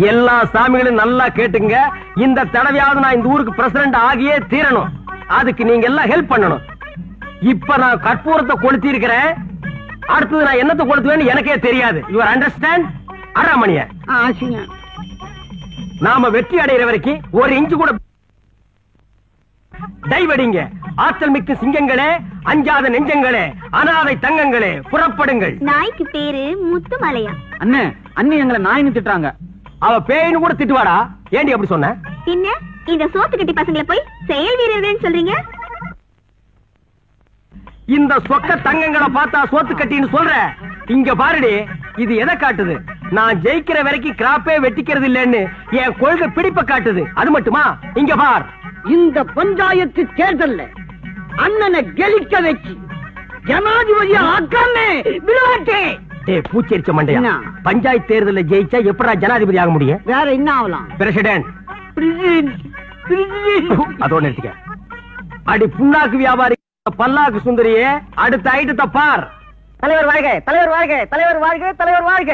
எல்லா சாமிகளும் நல்லா கேட்டுங்க. இந்த தடவையாவது நான் இந்த ஊருக்கு பிரசிடண்ட் ஆகியே தீரணும். அதுக்கு நீங்க எல்லாம் ஹெல்ப் பண்ணணும். இப்ப நான் கற்பூரத்தை கொளுத்தி இருக்கிறேன். அடுத்தது நான் என்னத்தை கொளுத்துவேன்னு எனக்கே தெரியாது. Your understand? அராமணிய நாம வெற்றி அடைகிற வரைக்கும் ஒரு இன்ச்சு கூட டைவடிங்க. ஆற்றல் மிக்க சிங்கங்களே, அஞ்சாத நெஞ்சங்களே, அனாதை தங்கங்களே, புறப்படுங்கள். நாய்க்கு பேரு முத்துமலையா? அண்ணே, அண்ணி எங்களை நாயின்னு திட்டுறாங்க. அவ பேயின்னு கூட திட்டுவாடா. ஏண்டி அப்படி சொன்ன? பின்ன இந்த சோத்து கட்டி பசங்களை போய் செயல் வீரர்கள் சொல்றீங்க? இந்த சொக்க தங்கங்களை பார்த்தா சோத்து கட்டின்னு சொல்ற. இங்க பாருடி, இது எதை காட்டுது? நான் ஜெயிக்கிற வரைக்கும் கிராப்பே வெட்டிக்கிறது இல்லன்னு என் கொள்கை பிடிப்ப காட்டுது. அது மட்டுமா? இங்க பார், இந்த பஞ்சாயத்து தேர்தல்ல அண்ணனை கெலிக்க வச்சு ஜனாதிபதி ஆக்காமே விளையாட்டே. பூச்செரிச்ச மண்டையா, பஞ்சாயத்து தேர்தல ஜெயிச்சா எப்படா ஜனாதிபதி ஆக முடியும்? வேற என்ன ஆகலாம்? பிரசிடென்ட். அதோட நிறுத்திக்க. அடி புண்ணாக்கு வியாபாரி பல்லாக்கு சுந்தரியே, அடுத்த ஐட்டத்தை பார். தலைவர் வாழ்க, தலைவர் வாழ்க, தலைவர் வாழ்க, தலைவர் வாழ்க.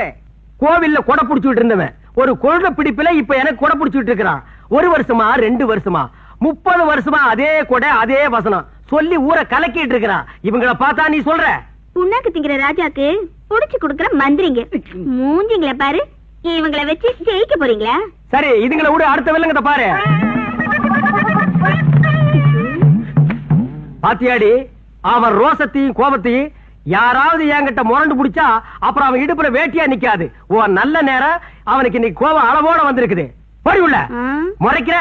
கோவில்ல கொடை புடிச்சுட்டு இருந்தவன் ஒரு கொள்கை பிடிப்புல இப்ப எனக்கு கொடை புடிச்சுட்டு இருக்கிறான். 1 வருஷமா 2 வருஷமா 30 வருஷமா அதே கொடை அதே வசனம் சொல்லி ஊரை கலக்கிட்டு இருக்கிறான். இவங்கள பார்த்தா நீ சொல்ற? புண்ணாக்கு திங்கிற ராஜாக்கு புடிச்சு கொடுக்கிற மந்திரிங்க மூஞ்சிங்கள பாரு. இவங்கள வச்சு ஜெயிக்க போறீங்களா? சரி, இதுங்களை விட அடுத்த வில்லங்கத்தை பாரு. பாத்தியாடி, அவன் ரோசத்தையும் கோபத்தையும் யாராவது என்கிட்ட முரண்டு பிடிச்சா அப்புறம் அவன் இடுப்புல வேட்டியா நிக்காது. ஓ நல்ல நேரம் அவனுக்கு இன்னைக்கு கோபம் அளவோட வந்திருக்குது. போடி உள்ள முறைக்கிற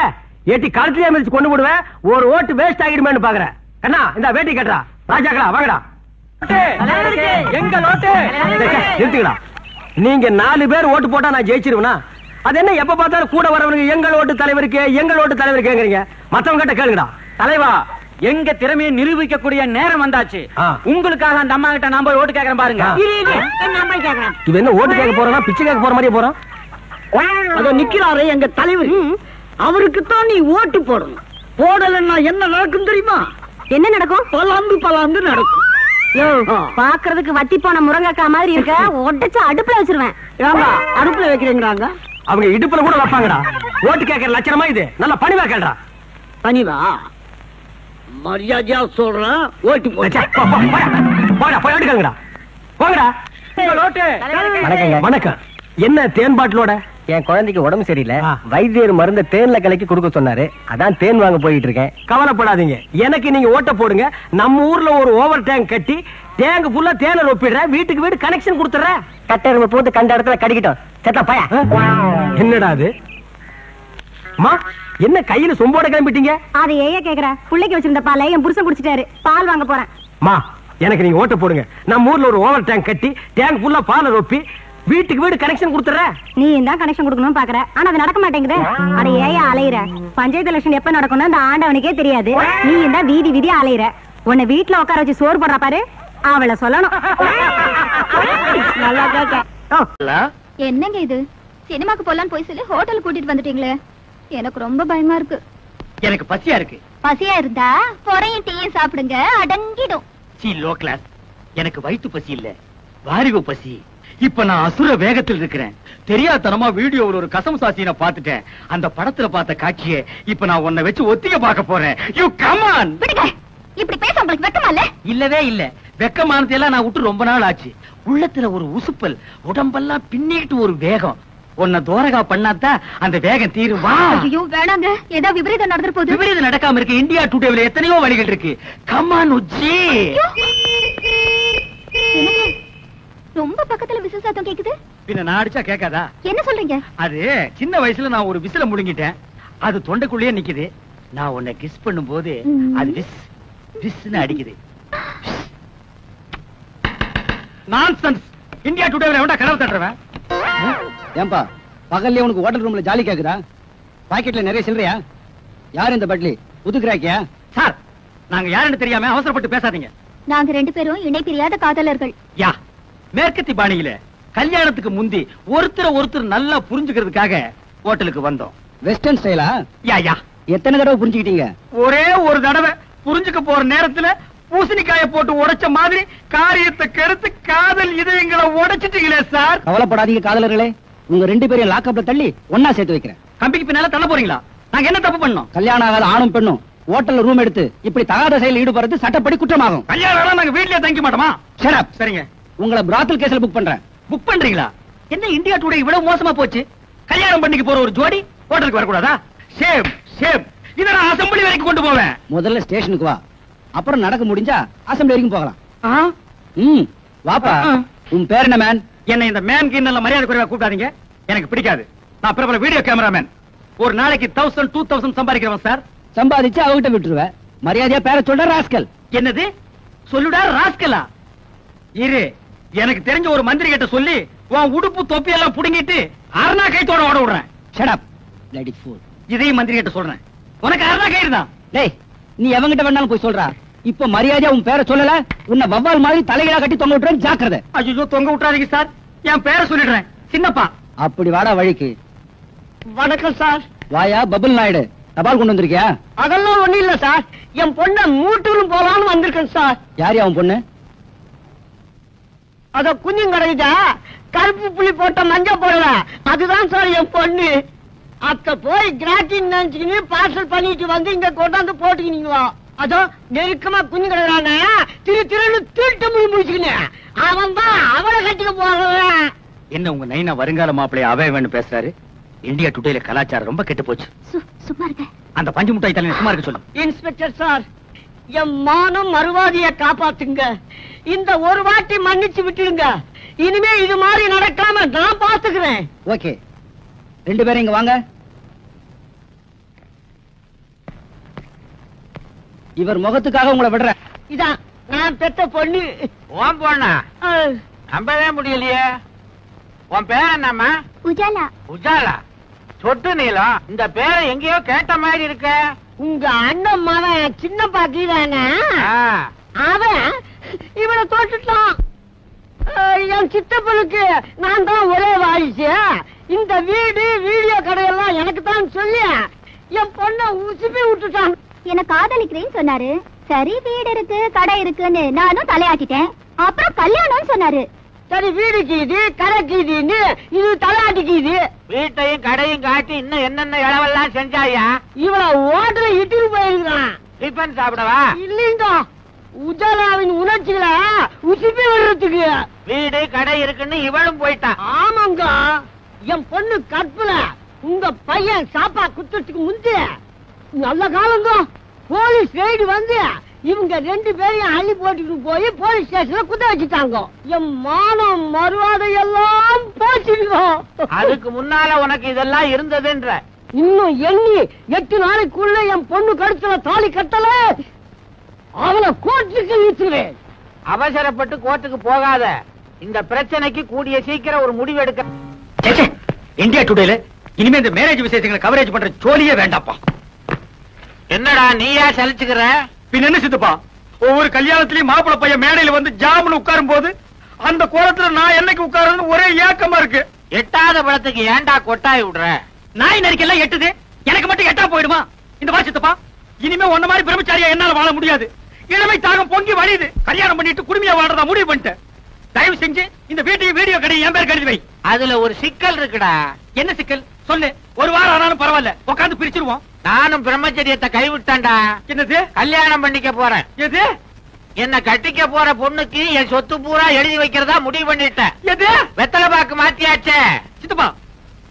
ஏட்டி கழுத்திலே மிதிச்சு கொண்டு விடுவேன். ஒரு ஓட்டு வேஸ்ட் ஆகிடுமேன்னு பாக்குறேன். கண்ணா இந்த வேட்டி கட்டுறா. ராஜாக்களா வாங்கடா. எங்க ஓட்டு நிறுத்துக்கடா. நீங்க 4 பேர் ஓட்டு போட்டா நான் ஜெயிச்சிருவேனா? அது என்ன எப்ப பார்த்தாலும் கூட வரவனுக்கு எங்கள் ஓட்டு தலைவருக்கு எங்கள் ஓட்டு தலைவருக்குங்கிறீங்க. மத்தவங்க கிட்ட கேளுங்கடா. தலைவா, எங்க திறமையை நிரூபிக்கக்கூடிய நேரம் வந்தாச்சு. உங்களுக்காக அந்த அம்மா கிட்ட நான் போய் ஓட்டு கேட்கறேன் பாருங்க. இது என்ன ஓட்டு கேட்க போறா? பிச்சை கேட்க போற மாதிரியே போறோம். அதோ நிக்கிறாரு எங்க தலைவர். அவருக்குத்தான் நீ ஓட்டு போடணும். போடலன்னா என்ன நடக்கும் தெரியுமா? என்ன நடக்கும்? பலாந்து நடக்கும். பாக்குறதுக்கு வத்தி போன முருங்கக்கா மாதிரி இருக்க. ஒட்டச்சு அடுப்புல வச்சிருவேன். அடுப்புல வைக்கிறீங்கறாங்க. அவங்க இடுப்புல கூட வைப்பாங்கடா. ஓட்டு கேட்கற லட்சணமா இது. நல்ல பணிவா கேளுடா. பணிவா? மரியாதையா சொல்றேன். ஓட்டு போடா. போடா போய் ஓட்டு கேளுங்கடா. போங்கடா. வணக்கம். என்ன தேன் பாட்டிலோட? என் குழந்தைக்கு உடம்பு சரியில்லை. வைத்தியர் மருந்த தேன்ல கலக்கி கொடுக்க சொன்னாரு. அதான் தேன் வாங்க போயிட்டு இருக்கேன். கவலைப்படாதீங்க, எனக்கு நீங்க ஓட்ட போடுங்க. நம்ம ஊர்ல ஒரு ஓவர் டேங்க் கட்டி டேங்க் ஃபுல்லா தேனை ஒப்பிடுறேன். வீட்டுக்கு வீடு கனெக்ஷன் கொடுத்துறேன். கட்டெரும்பு போட்டு கண்ட இடத்துல கடிக்கிட்டோம். செத்தா பையா. என்னடா அது? அம்மா, என்ன கையில சொம்போட கிளம்பிட்டீங்க? அது ஏய கேக்குற. புள்ளைக்கு வச்சிருந்த பாலை என் புருஷன் குடிச்சிட்டாரு. பால் வாங்க போறேன். அம்மா, எனக்கு நீங்க ஓட்ட போடுங்க. நம்ம ஊர்ல ஒரு ஓவர் டேங்க் கட்டி டேங்க் ஃபுல்லா பாலை ஒப்பி வீட்டுக்கு வீடு கனெக்ஷன் கொடுத்துற. நீ தான் கனெக்ஷன் கொடுக்கணும்னு பாக்குற. ஆனா அது நடக்க மாட்டேங்குது. அட ஏயா அலையிற? பஞ்சாயத்து எலெக்ஷன் எப்ப நடக்கும்னு அந்த ஆண்டவனுக்கே தெரியாது. நீ தான் வீதி வீதியா அலையிற. உன்னை வீட்டுல உட்கார வச்சு சோறு போடுற பாரு. அவளை சொல்லணும். நல்லா கேக்க. என்னங்க இது? சினிமாக்கு போலான்னு போய் சொல்லி ஹோட்டல் கூட்டிட்டு வந்துட்டீங்களே. எனக்கு ரொம்ப பயமா இருக்கு. எனக்கு பசியா இருக்கு. பசியா இருந்தா பொறையும் டீயும் சாப்பிடுங்க, அடங்கிடும். C low class. எனக்கு வயிற்று பசி இல்ல, வாரிவு பசி. இப்ப நான் அசுர வேகத்தில் இருக்கிறேன். தெரியாதனமா வீடியோவில் ஒரு கசம் சாசியை பார்த்துட்டேன். அந்த படத்துல பார்த்த காட்சியை இப்ப நான் உன்னை வச்சு ஒத்திக பார்க்க போறேன். You come on. இப்படி பேச உங்களுக்கு வெக்கமா இல்ல? இல்லவே இல்ல. வெக்கமானது எல்லாம் நான் விட்டு ரொம்ப நாள் ஆச்சு. உள்ளத்துல ஒரு உசுப்பல், உடம்பெல்லாம் பின்னிட்டு ஒரு வேகம். உன்னை தோரகா பண்ணாதான் அந்த வேகம் தீருமா? ஐயோ வேணாங்க, ஏதோ விபரீதம் நடந்துற போது. விபரீதம் நடக்காம இருக்கு. இந்தியா டுடேல எத்தனையோ வழிகள் இருக்கு. கம் ஆன் உச்சி. ரொம்ப பக்கத்துல விசில் சத்தம் கேக்குது. பின்ன நான் அடிச்சா கேட்காதா? என்ன சொல்றீங்க? அது சின்ன வயசுல நான் ஒரு விசில முழுங்கிட்டேன். அது தொண்டைக்குள்ளேயே நிக்குது. நான் உன்னை கிஸ் பண்ணும் போது அது விஸ் விஸ்னு அடிக்குது. நான்சென்ஸ். இந்தியா டுடேல எவன்டா கனவு தட்டுறவன்? ஏன்பா பகல்ல உனக்கு ஹோட்டல் ரூம்ல ஜாலி கேக்குதா? பாக்கெட்ல நிறைய சில்லறையா? யார் இந்த பட்லி? புதுக்குறாக்கியா? சார், நாங்க யாருன்னு தெரியாம அவசரப்பட்டு பேசாதீங்க. நாங்க 2 பேரும் இணை பிரியாத காதலர்கள். யா, மேற்கத்தி பாணியில கல்யாணத்துக்கு முந்தி ஒருத்தர் நல்லா புரிஞ்சுக்கிறதுக்காக ஹோட்டலுக்கு வந்தோம். வெஸ்டர்ன் ஸ்டைலா? யா யா. எத்தனை தடவை புரிஞ்சுக்கிட்டீங்க? ஒரே ஒரு தடவை. புரிஞ்சுக்க போற நேரத்துல பூசணிக்காய போட்டு உடைச்ச மாதிரி காரியத்தை கெடுத்து காதல் இதயங்களை உடைச்சிட்டீங்களே சார். கவலைப்படாதீங்க காதலர்களே. உங்க 2 பேரையும் லாக்கப்ல தள்ளி ஒன்னா சேர்த்து வைக்கிறேன். கம்பிக்கு பின்னால தள்ள போறீங்களா? நாங்க என்ன தப்பு பண்ணோம்? கல்யாணம் ஆகாத ஆணும் பெண்ணும் ஹோட்டல்ல ரூம் எடுத்து இப்படி தகாத செயலில் ஈடுபடுறது சட்டப்படி குற்றமாகும். கல்யாணம் நாங்க வீட்லயே தங்கி மாட்டோமா? Shut up. சரிங்க. உங்களை பிராத்தல் கேஸ்ல புக் பண்றேன். புக் பண்றீங்களா? என்ன இந்தியா டுடே இவ்வளவு மோசமா போச்சு? கல்யாணம் பண்ணிக்க போற ஒரு ஜோடி ஹோட்டலுக்கு வரக்கூடாதா? Shame shame. இத நான் அசெம்பிளி வரைக்கும் கொண்டு போவேன். முதல்ல ஸ்டேஷனுக்கு வா, அப்புறம் நடக்க முடிஞ்சா அசெம்பிளி வரைக்கும் போகலாம். வாப்பா. உன் பேர் என்ன மேன்? என்ன இந்த மேன் கிண்ணல்ல மரியாதை குறைவா கூப்பிடாதீங்க. எனக்கு பிடிக்காது. நான் பிரபல வீடியோ கேமராமேன். ஒரு நாளைக்கு 1000 2000 சம்பாதிக்கிறவன் சார். சம்பாதிச்சு அவகிட்ட விட்டுருவேன். மரியாதையா பேர சொல்ற ராஸ்கல். என்னது சொல்லுடா ராஸ்கலா? இரு, எனக்கு தெரிஞ்ச ஒரு மந்திரி கிட்ட சொல்லி உன் உடுப்பு தொப்பி எல்லாம் புடுங்கிட்டு அரணா கைத்தோட ஓட விடுறேன். Shut up, bloody fool. இதையும் மந்திரி கிட்ட சொல்றேன். உனக்கு அரணா கயிறு தான். டேய், நீ எவங்கிட்ட வேணாலும் போய் சொல்றா. இப்ப மரியாதையா உன் பேரை சொல்லல, உன்னை வவ்வால் மாதிரி தலைகீழா கட்டி தொங்க விட்டுறேன். ஜாக்கிரதை. ஐயோ, தொங்க விட்டுறாதீங்க சார். என் பேரை சொல்லிடுறேன். சின்னப்பா. அப்படி வாடா வழிக்கு. வணக்கம் சார். வாயா பபுல் நாயுடு, தபால் கொண்டு வந்திருக்கியா? அதெல்லாம் ஒண்ணு இல்ல சார். என் பொண்ண மூட்டூரும் போலான்னு வந்திருக்கேன் சார். யார் அவன் பொண்ணு? அத குஞ்சும் கிடைக்குதா, கருப்பு புள்ளி போட்ட மஞ்ச போடல, அதுதான் சார் என் பொண்ணு. அத்த போய் கிராட்டின்னு நினைச்சுக்கின்னு பார்சல் பண்ணிட்டு வந்து இங்க கொண்டாந்து போட்டுக்கினீங்களா? அதோ நெருக்கமா குஞ்சு கிடக்குறான திருன்னு திருட்டு முடி முடிச்சுக்கின்னு அவன் தான் அவளை கட்டிக்க போறவன். என்ன உங்க நைனா வருங்கால மாப்பிள்ளைய அவைவன்னு பேசுறாரு? இந்தியா டுடேல கலாச்சாரம் ரொம்ப கெட்டு போச்சு. சும்மா இருக்க. அந்த பஞ்சு முட்டாய் தலையை சும்மா இருக்க சொல்லு. இன்ஸ்பெக்டர் சார், என் மானம் மறுவாதிய காப்பாத்துங்க. இந்த ஒரு வாட்டி மன்னிச்சு விட்டுடுங்க. இனிமே இது மாதிரி நடக்காம நான் பாத்துக்கிறேன். ஓகே, 2 பேரும் இங்க வாங்க. இவர் முகத்துக்காக உங்களை விடுறேன். இதான் நான் பெத்த பொண்ணு. உன் பொண்ணா? நம்பவே முடியலையே. உன் பேர் என்னம்மா? உஜாலா. உஜாலா? சொட்டு நீளம். இந்த பேரை எங்கேயோ கேட்ட மாதிரி இருக்க. உங்க அண்ணன் மகன் சின்ன பாக்கிதானே, அவன் இவனை தோட்டுட்டான். என் சித்தப்பனுக்கு நான் தான் ஒரே வாரிசு. இந்த வீடு வீடியோ கடையெல்லாம் எனக்கு தான் சொல்லி என் பொண்ணை உசுப்பி விட்டுட்டான். என்ன காதலிக்கிறேன்னு சொன்னாரு. சரி, வீடு இருக்கு கடை இருக்குன்னு நானும் தலையாட்டிட்டேன். அப்புறம் கல்யாணம்னு சொன்னாரு. சரி, வீடு கீது கடை கீதுன்னு இது தலையாட்டிக்குது. வீட்டையும் கடையும் காட்டி இன்னும் என்னென்ன இளவெல்லாம் செஞ்சாயா? இவளை ஓட்டுல இட்டுட்டு போயிருக்கான். டிஃபன் சாப்பிடவா? இல்லைங்க, உஜாலாவின் உணர்ச்சிகளை உசுப்பி விடுறதுக்கு. வீடு கடை இருக்குன்னு இவளும் போயிட்டான். ஆமாங்க, என் பொண்ணு கற்பல உங்க பையன் சாப்பா குத்துறதுக்கு முந்தைய நல்ல காலங்க போலீஸ் ரெய்டு வந்து இவங்க 2 பேரையும் அள்ளி போட்டுட்டு போய் போலீஸ் ஸ்டேஷன்ல குத்த வச்சுட்டாங்க. என் மானம் மறுவாதை எல்லாம் போச்சுங்க. அதுக்கு முன்னால உனக்கு இதெல்லாம் இருந்ததுன்ற. இன்னும் எண்ணி 8 நாளைக்குள்ள என் பொண்ணு கழுத்துல தாலி கட்டல, அவளை கோர்ட்டுக்கு இழுத்துவேன். அவசரப்பட்டு கோர்ட்டுக்கு போகாத. இந்த பிரச்சனைக்கு கூடிய சீக்கிரம் ஒரு முடிவு எடுக்க. இந்தியா டுடேல இனிமே இந்த மேரேஜ் விசேஷங்களை கவரேஜ் பண்ற ஜோலியே வேண்டாப்பா. என்னடா நீயா சலிச்சுக்கிற? பின்ன என்ன சித்தப்பா, ஒவ்வொரு கல்யாணத்திலயும் மாப்பிள்ளை பையன் மேடையில வந்து ஜாமுன்னு உட்காரும் போது அந்த கோலத்துல நான் என்னைக்கு உட்காருன்னு ஒரே ஏக்கமா இருக்கு. எட்டாத பழத்துக்கு ஏன்டா கொட்டாய் விடுற? நாய் நரிக்கெல்லாம் எட்டுது, எனக்கு மட்டும் எட்டா போயிடுமா? இந்த மாதிரி சித்தப்பா, இனிமே ஒன்ன மாதிரி பிரம்மச்சாரியா என்னால வாழ முடியாது. இளமை தாகம் பொங்கி வழியுது. கல்யாணம் பண்ணிட்டு குடுமையா வாழ்றதா முடிவு பண்ணிட்டேன். தயவு செஞ்சு இந்த வீட்டையும் வீடியோ கடை என் பேர் கழுதி வை. அதுல ஒரு சிக்கல் இருக்குடா. என்ன சிக்கல் சொல்லு. ஒரு வாரம் ஆனாலும் பரவாயில்ல, உட்காந்து பிரிச்சிருவோம். நானும் பிரம்மச்சரியத்தை கைவிட்டேன்டா. என்னது? கல்யாணம் பண்ணிக்க போறேன். எது? என்ன கட்டிக்க போற பொண்ணுக்கு என் சொத்து பூரா எழுதி வைக்கிறதா முடிவு பண்ணிட்டேன். எது? வெத்தலை பாக்கு மாத்தியாச்சே. சித்தப்பா,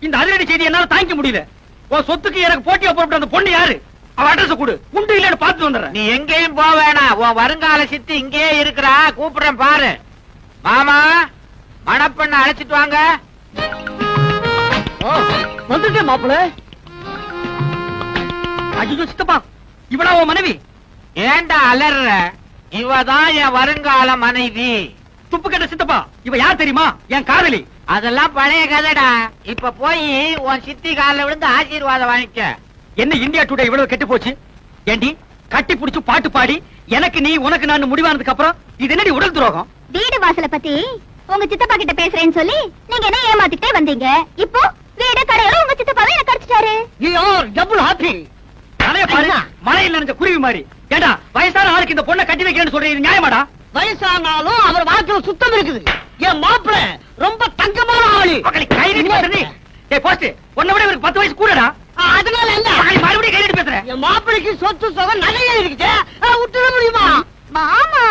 இந்த அதிரடி செய்தி என்னால தாங்கிக்க முடியல. உன் சொத்துக்கு எனக்கு போட்டியா போட்டு அந்த பொண்ணு யாரு? அவ அட்ரஸ் கொடு, உண்டு இல்லன்னு பார்த்து வந்துடுறேன். நீ எங்கேயும் போக வேணாம். உன் வருங்கால சித்தி இங்கேயே இருக்கிறா. கூப்பிடுறேன் பாரு. மாமா, மணப்பெண்ண அழைச்சிட்டு வாங்க. வந்துட்டேன் மாப்பிள்ள. ஐயோ சித்தப்பா, இவளா உன் மனைவி? ஏண்டா அலற? இவதான் என் வருங்கால மனைவி. துப்பு கட்ட சித்தப்பா, இவ யார் தெரியுமா? என் காதலி. அதெல்லாம் பழைய கதைடா. இப்ப போய் உன் சித்தி காலில் விழுந்து ஆசீர்வாதம் வாங்கிக்க. என்ன இந்தியா டுடே இவ்வளவு கெட்டு போச்சு? ஏண்டி கட்டி புடிச்சு பாட்டு பாடி எனக்கு நீ உனக்கு நான் முடிவானதுக்கு அப்புறம் இது என்னடி உடல் துரோகம்? வீடு வாசலை பத்தி உங்க சித்தப்பா கிட்ட பேசுறேன்னு சொல்லி நீங்க என்ன ஏமாத்திட்டே வந்தீங்க. இப்போ வீடு கடையில உங்க சித்தப்பாவை எனக்கு அடிச்சிட்டாரு. Double happy. மழையில் நினைச்ச குருவி மாதிரி. ஏண்டா வயசான ஆளுக்கு இந்த பொண்ணை கட்டி வைக்கிறேன்னு சொல்றீங்க, நியாயமாடா? வயசானாலும் அவர் வாக்குல சுத்தம் இருக்குது. என் மாப்பிள்ள ரொம்ப தங்கமான ஆளு. கை நீட்டி பேசுற நீ. டேய் போஸ்ட், உன்னை விட இவருக்கு 10 வயசு கூடடா. அதனால என்ன? மறுபடியும் கை நீட்டி பேசுற. என் மாப்பிளைக்கு சொத்து சுகம் நிறைய இருக்குது. விட்டுட முடியுமா? மாமா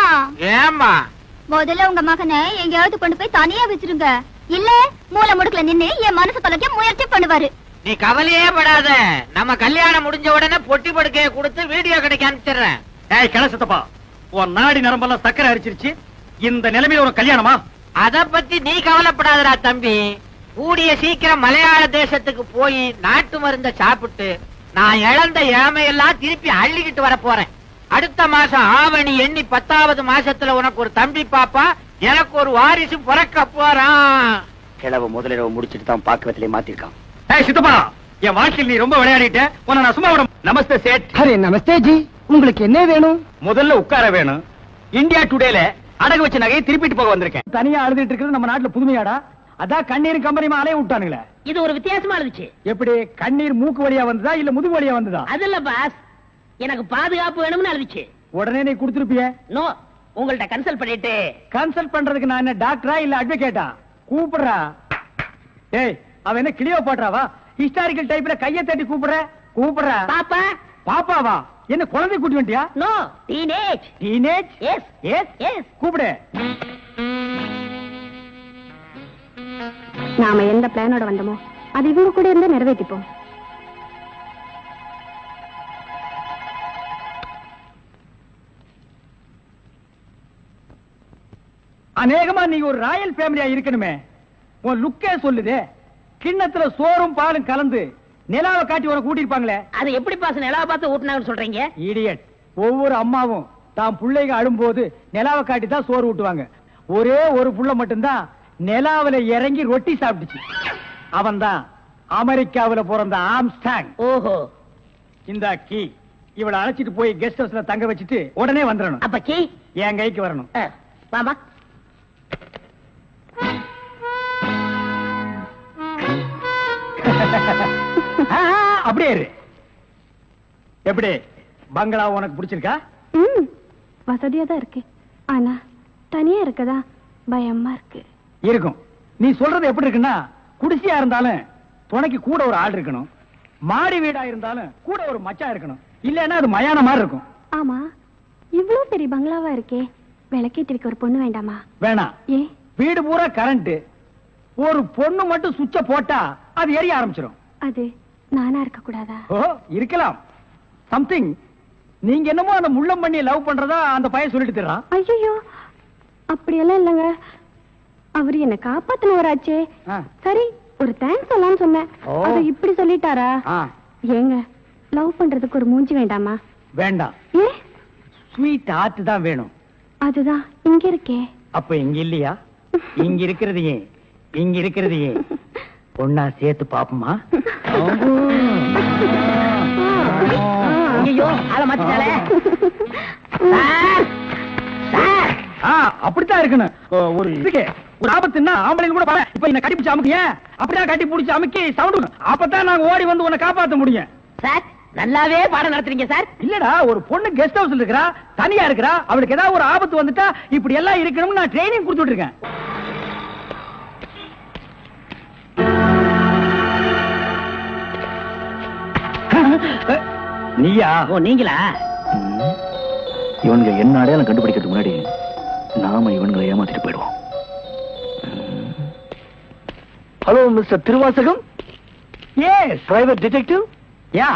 ஏம்மா முதல்ல உங்க மகனை எங்கேயாவது கொண்டு போய் தனியா வச்சிருங்க. இல்ல மூல முடுக்குல நின்னு என் மனசு தொலைக்க முயற்சி பண்ணுவாரு. நீ கவலையே படாத. நம்ம கல்யாணம் முடிஞ்ச உடனே பொட்டி படுக்கையை கொடுத்து வீடியோ கிடைக்க அனுப்பிச்சிடுறேன். ஏய் கணசத்தப்பா, உன் நாடி நரம்பெல்லாம் சக்கரை அரிச்சிருச்சு. இந்த நிலைமையில ஒரு கல்யாணமா? அத பத்தி நீ கவலைப்படாதடா தம்பி. கூடிய சீக்கிரம் மலையாள தேசத்துக்கு போய் நாட்டு மருந்த சாப்பிட்டு நான் இழந்த ஏமையெல்லாம் திருப்பி அள்ளிக்கிட்டு வர போறேன். அடுத்த மாசம் ஆவணி எண்ணி 10வது மாசத்துல உனக்கு ஒரு தம்பி பாப்பா, எனக்கு ஒரு வாரிசு பிறக்க போறான். கிழவ முதலிரவு முடிச்சிட்டு தான் பாக்குறதுலயே மாத்திருக்கான். ஏய் சித்தப்பா, என் வாழ்க்கையில் நீ ரொம்ப விளையாடிட்ட. உன்னை நான் சும்மா விட. நமஸ்தே சேட். அரே நமஸ்தே ஜி, உங்களுக்கு என்ன வேணும்? முதல்ல உட்கார வேணும். இந்தியா டுடேல அடகு வச்ச நகையை திருப்பிட்டு போக வந்திருக்கேன். தனியா அழுதுட்டு இருக்கிறது நம்ம நாட்டுல புதுமையாடா? அதான் கண்ணீர் கம்பெனி அலைய விட்டானுங்களே. இது ஒரு வித்தியாசமா இருந்துச்சு. எப்படி கண்ணீர் மூக்கு வழியா வந்ததா இல்ல முதுகு வழியா வந்ததா? அது இல்ல பாஸ், எனக்கு பாதுகாப்பு வேணும்னு இருந்துச்சு. உடனே நீ கொடுத்துருப்பிய. நோ, உங்கள்ட்ட கன்சல்ட் பண்ணிட்டு. கன்சல்ட் பண்றதுக்கு நான் என்ன டாக்டரா இல்ல அட்வொகேட்டா? கூப்பிடுறா. ஏய், அவ என்ன கிளியோ பாட்றாவா? ஹிஸ்டாரிக்கல் டைப்ல கையை தட்டி கூப்பிடுறா. பாப்பா. பாப்பாவா? என்ன குழந்தை கூட்டி வந்துட்டியா? No, teenage. Teenage? Yes yes yes. கூப்பிடு. நாம எந்த பிளானோட வந்தோமோ அது இவங்க கூட இருந்து நிறைவேற்றிப்போம். அநேகமா நீ ஒரு ராயல் ஃபேமிலியா இருக்கணுமே. உன் லுக்கே சொல்லுதே. கிண்ணத்துல சோறும் பாலும் கலந்து நிலாவை காட்டி உனக்கு கூட்டிருப்பாங்களே. அது எப்படி பாஸ் நிலாவை பார்த்து ஊட்டினாங்கன்னு சொல்றீங்க? இடியட். ஒவ்வொரு அம்மாவும் தான் பிள்ளைங்க அழும்போது நிலாவை காட்டி தான் சோறு ஊட்டுவாங்க. ஒரே ஒரு புள்ள மட்டும்தான் நிலாவில இறங்கி ரொட்டி சாப்பிட்டுச்சு. அவன் தான் அமெரிக்காவில பிறந்த ஆம்ஸ்டாங். ஓஹோ. இந்த கீ இவளை அழைச்சிட்டு போய் கெஸ்ட் ஹவுஸ்ல தங்க வச்சுட்டு உடனே வந்துடணும். அப்ப கீ என் கைக்கு வரணும். வாமா. அப்படியே இரு. எப்படி பங்களா உனக்கு பிடிச்சிருக்கா? வசதியா தான் இருக்கு. ஆனா தனியா இருக்கதா பயமா இருக்கு. இருக்கும். நீ சொல்றது எப்படி இருக்குன்னா, குடிசையா இருந்தாலும் துணைக்கு கூட ஒரு ஆள் இருக்கணும். மாடி வீடா இருந்தாலும் கூட ஒரு மச்சான் இருக்கணும். இல்லன்னா அது மயான மாதிரி இருக்கும். ஆமா, இவ்வளவு பெரிய பங்களாவா இருக்கே, விளக்கேத்தி வைக்க ஒரு பொண்ணு வேண்டாமா? வேணாம். ஏ, வீடு பூரா கரண்ட். ஒரு பொண்ணு மட்டும் சுவிட்ச போட்டா அது எரிய ஆரம்பிச்சிடும். அது நானா இருக்க கூடாதா? ஓ, இருக்கலாம். சம்திங். நீங்க என்னமோ அந்த முள்ளம் பண்ணி லவ் பண்றதா அந்த பையன் சொல்லிட்டு தர்றான். ஐயோ, அப்படியெல்லாம் இல்லங்க. அவரு என்ன காப்பாத்தினவராச்சே. சரி, ஒரு தேங்க்ஸ் சொல்லலாம்னு சொன்னேன். அது இப்படி சொல்லிட்டாரா? ஏங்க, லவ் பண்றதுக்கு ஒரு மூஞ்சி வேண்டாமா? வேண்டாம். ஏ, ஸ்வீட் ஹார்ட் தான் வேணும். அதுதான் இங்க இருக்கே. அப்ப இங்க இல்லையா? இங்க இருக்கிறது ஏன்? இங்க இருக்கிறது ஏன்? ஒன்னா சேர்த்து பாப்போமா? ஐயோ, ஆள மாத்திட்டாளே. அப்படித்தான் இருக்கணும். ஒரு இதுக்கு ஒரு ஆபத்துன்னா ஆம்பளைங்க கூட பாரு. இப்ப என்ன கட்டி பிடிச்சு அமுக்கிய, அப்படியே கட்டி பிடிச்சு அமுக்கி சவுண்ட், அப்பதான் நாங்க ஓடி வந்து உன்னை காப்பாத்த முடியும். சார், நல்லாவே பாடம் நடத்துறீங்க சார். இல்லடா, ஒரு பொண்ணு கெஸ்ட் ஹவுஸ்ல இருக்கறா, தனியா இருக்கறா. அவளுக்கு ஏதாவது ஒரு ஆபத்து வந்துட்டா இப்படி எல்லாம் இருக்கணும்னு நான் ட்ரைனிங் கொடுத்துட்டு இருக்கேன். நீயா? ஓ, நீங்களா? இவனுங்க என்ன அடையாளம் கண்டுபிடிக்கிறதுக்கு முன்னாடி நாம இவன்களை ஏமாத்திட்டு போயிடுவோம். Hello mister Thiruvasagam. Yes, private detective. Yeah,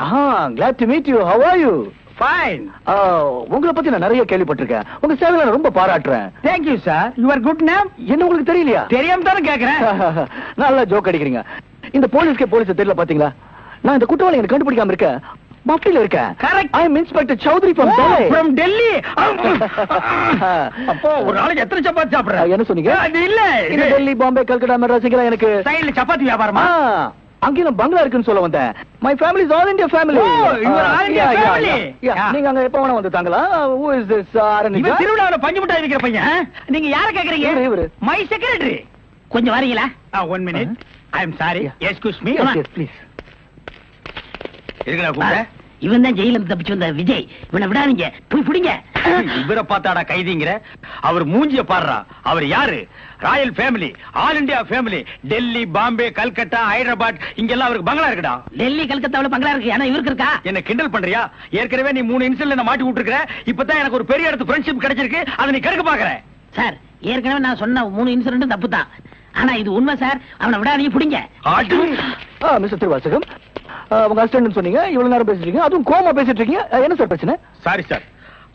glad to meet you. How are you? fine. உங்களை பத்தி நான் நிறைய கேள்விப்பட்டிருக்கேன். உங்க சேவையை நான் ரொம்ப பாராட்டுறேன். Thank you sir. Your good name? என்ன உங்களுக்கு தெரியலையா? தெரியாம தானே கேக்குறேன். நல்லா ஜோக் அடிக்கிறீங்க. இந்த போலீஸ்க்கே போலீஸ் தெரியல பாத்தீங்களா? நான் இந்த குற்றவாளி எனக்கு கண்டுபிடிக்காம இருக்கேன். மஃப்டில இருக்கேன். Correct. I am Inspector Chowdhury from Delhi. From Delhi. அப்போ ஒரு நாளைக்கு எத்தனை சப்பாத்தி சாப்பிடுற? என்ன சொன்னீங்க? அது இல்ல. இந்த டெல்லி, பாம்பே, கல்கட்டா, மெட்ராஸ்ல எனக்கு சைடுல சப்பாத்தி வியாபாரமா? அங்கேயும் பங்களா இருக்குன்னு சொல்ல வந்தேன். My family is all India family. Oh, you are all India family. நீங்க அங்க எப்ப வேணா வந்து தாங்களா? Who is this? இவன் திருவிழாவுல பஞ்சு மிட்டாய் விக்கிற பையன். நீங்க யார கேக்குறீங்க? இவரு. My secretary. கொஞ்சம் வரீங்களா? 1 minute. I am sorry. Excuse me. Yes, please. இருக்கடா கூப்பிட்ட. இவன் தான் ஜெயில இருந்து தப்பிச்சு வந்த விஜய். இவனை விடாதீங்க, போய் பிடிங்க. இவரை பார்த்தாடா கைதிங்கிற? அவர் மூஞ்சிய பாடுறா. அவர் யாரு? Royal family, all India family. Delhi, Bombay, Calcutta, Hyderabad இங்கெல்லாம் அவருக்கு பங்களா இருக்குடா. டெல்லி கல்கத்தாவுல பங்களா இருக்கு, ஆனா இவருக்கு இருக்கா? என்ன கிண்டல் பண்றியா? ஏற்கனவே நீ 3 இன்சிடென்ட்ல என்ன மாட்டி விட்டுருக்க. இப்பதான் எனக்கு ஒரு பெரிய இடத்து ஃப்ரெண்ட்ஷிப் கிடைச்சிருக்கு, அதை நீ கெடுக்க பாக்குற. சார், ஏற்கனவே நான் சொன்ன 3 இன்சிடென்ட் தப்பு தான். ஆனா இது உண்மை சார். அவனை விடாதீங்க, பிடிங்க. மிஸ்டர் திருவாசகம், உங்க அசிஸ்டன்ட் சொன்னீங்க, இவ்வளவு நேரம் பேசிட்டு இருக்கீங்க, அதுவும் கோமா பேசிட்டு இருக்கீங்க. என்ன சார் பிரச்சனை? சாரி சார்,